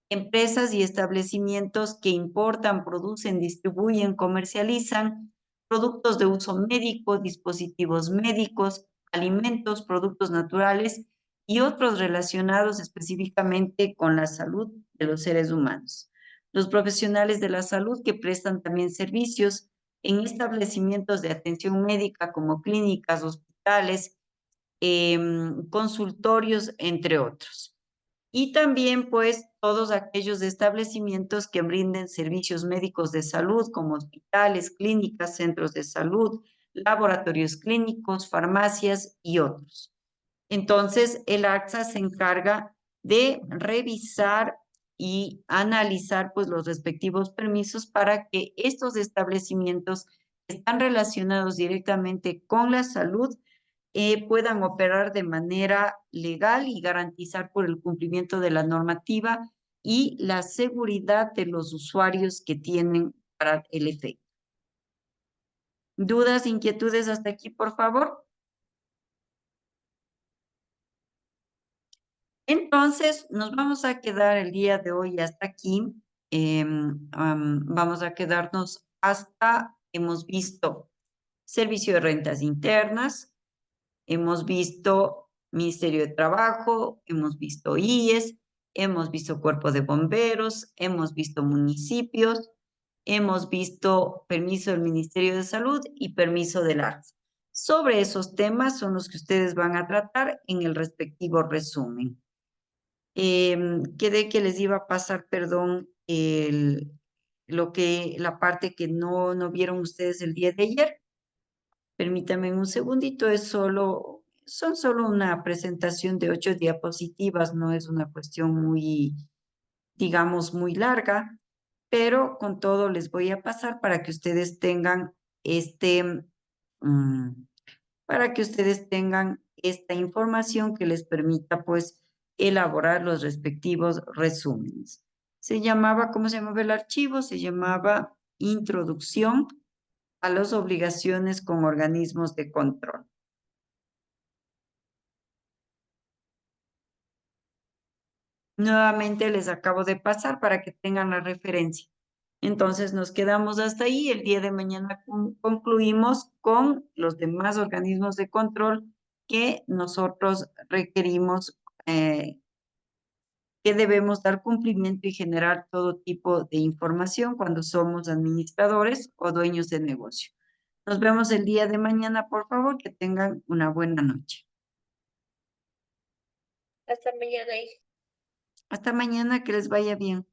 empresas y establecimientos que importan, producen, distribuyen, comercializan productos de uso médico, dispositivos médicos, alimentos, productos naturales y otros relacionados específicamente con la salud de los seres humanos. Los profesionales de la salud que prestan también servicios en establecimientos de atención médica como clínicas, hospitales, consultorios, entre otros. Y también, pues, todos aquellos establecimientos que brinden servicios médicos de salud, como hospitales, clínicas, centros de salud, laboratorios clínicos, farmacias y otros. Entonces, el AXA se encarga de revisar y analizar, pues, los respectivos permisos para que estos establecimientos que están relacionados directamente con la salud puedan operar de manera legal y garantizar por el cumplimiento de la normativa y la seguridad de los usuarios que tienen para el efecto. ¿Dudas, inquietudes hasta aquí, por favor? Entonces, nos vamos a quedar el día de hoy hasta aquí. Vamos a quedarnos hasta, hemos visto Servicio de Rentas Internas, hemos visto Ministerio de Trabajo, hemos visto IES, hemos visto Cuerpo de Bomberos, hemos visto municipios, hemos visto permiso del Ministerio de Salud y permiso del ARTS. Sobre esos temas son los que ustedes van a tratar en el respectivo resumen. Quedé que les iba a pasar, perdón, la parte que no vieron ustedes el día de ayer. Permítanme un segundito, son solo una presentación de 8 diapositivas, no es una cuestión muy, digamos, muy larga, pero con todo les voy a pasar para que ustedes tengan para que ustedes tengan esta información que les permita, pues, elaborar los respectivos resúmenes. ¿Cómo se llamaba el archivo? Se llamaba Introducción a las obligaciones con organismos de control. Nuevamente les acabo de pasar para que tengan la referencia. Entonces nos quedamos hasta ahí. El día de mañana concluimos con los demás organismos de control que nosotros requerimos, que debemos dar cumplimiento y generar todo tipo de información cuando somos administradores o dueños de negocio. Nos vemos el día de mañana, por favor, que tengan una buena noche. Hasta mañana. Hasta mañana, que les vaya bien.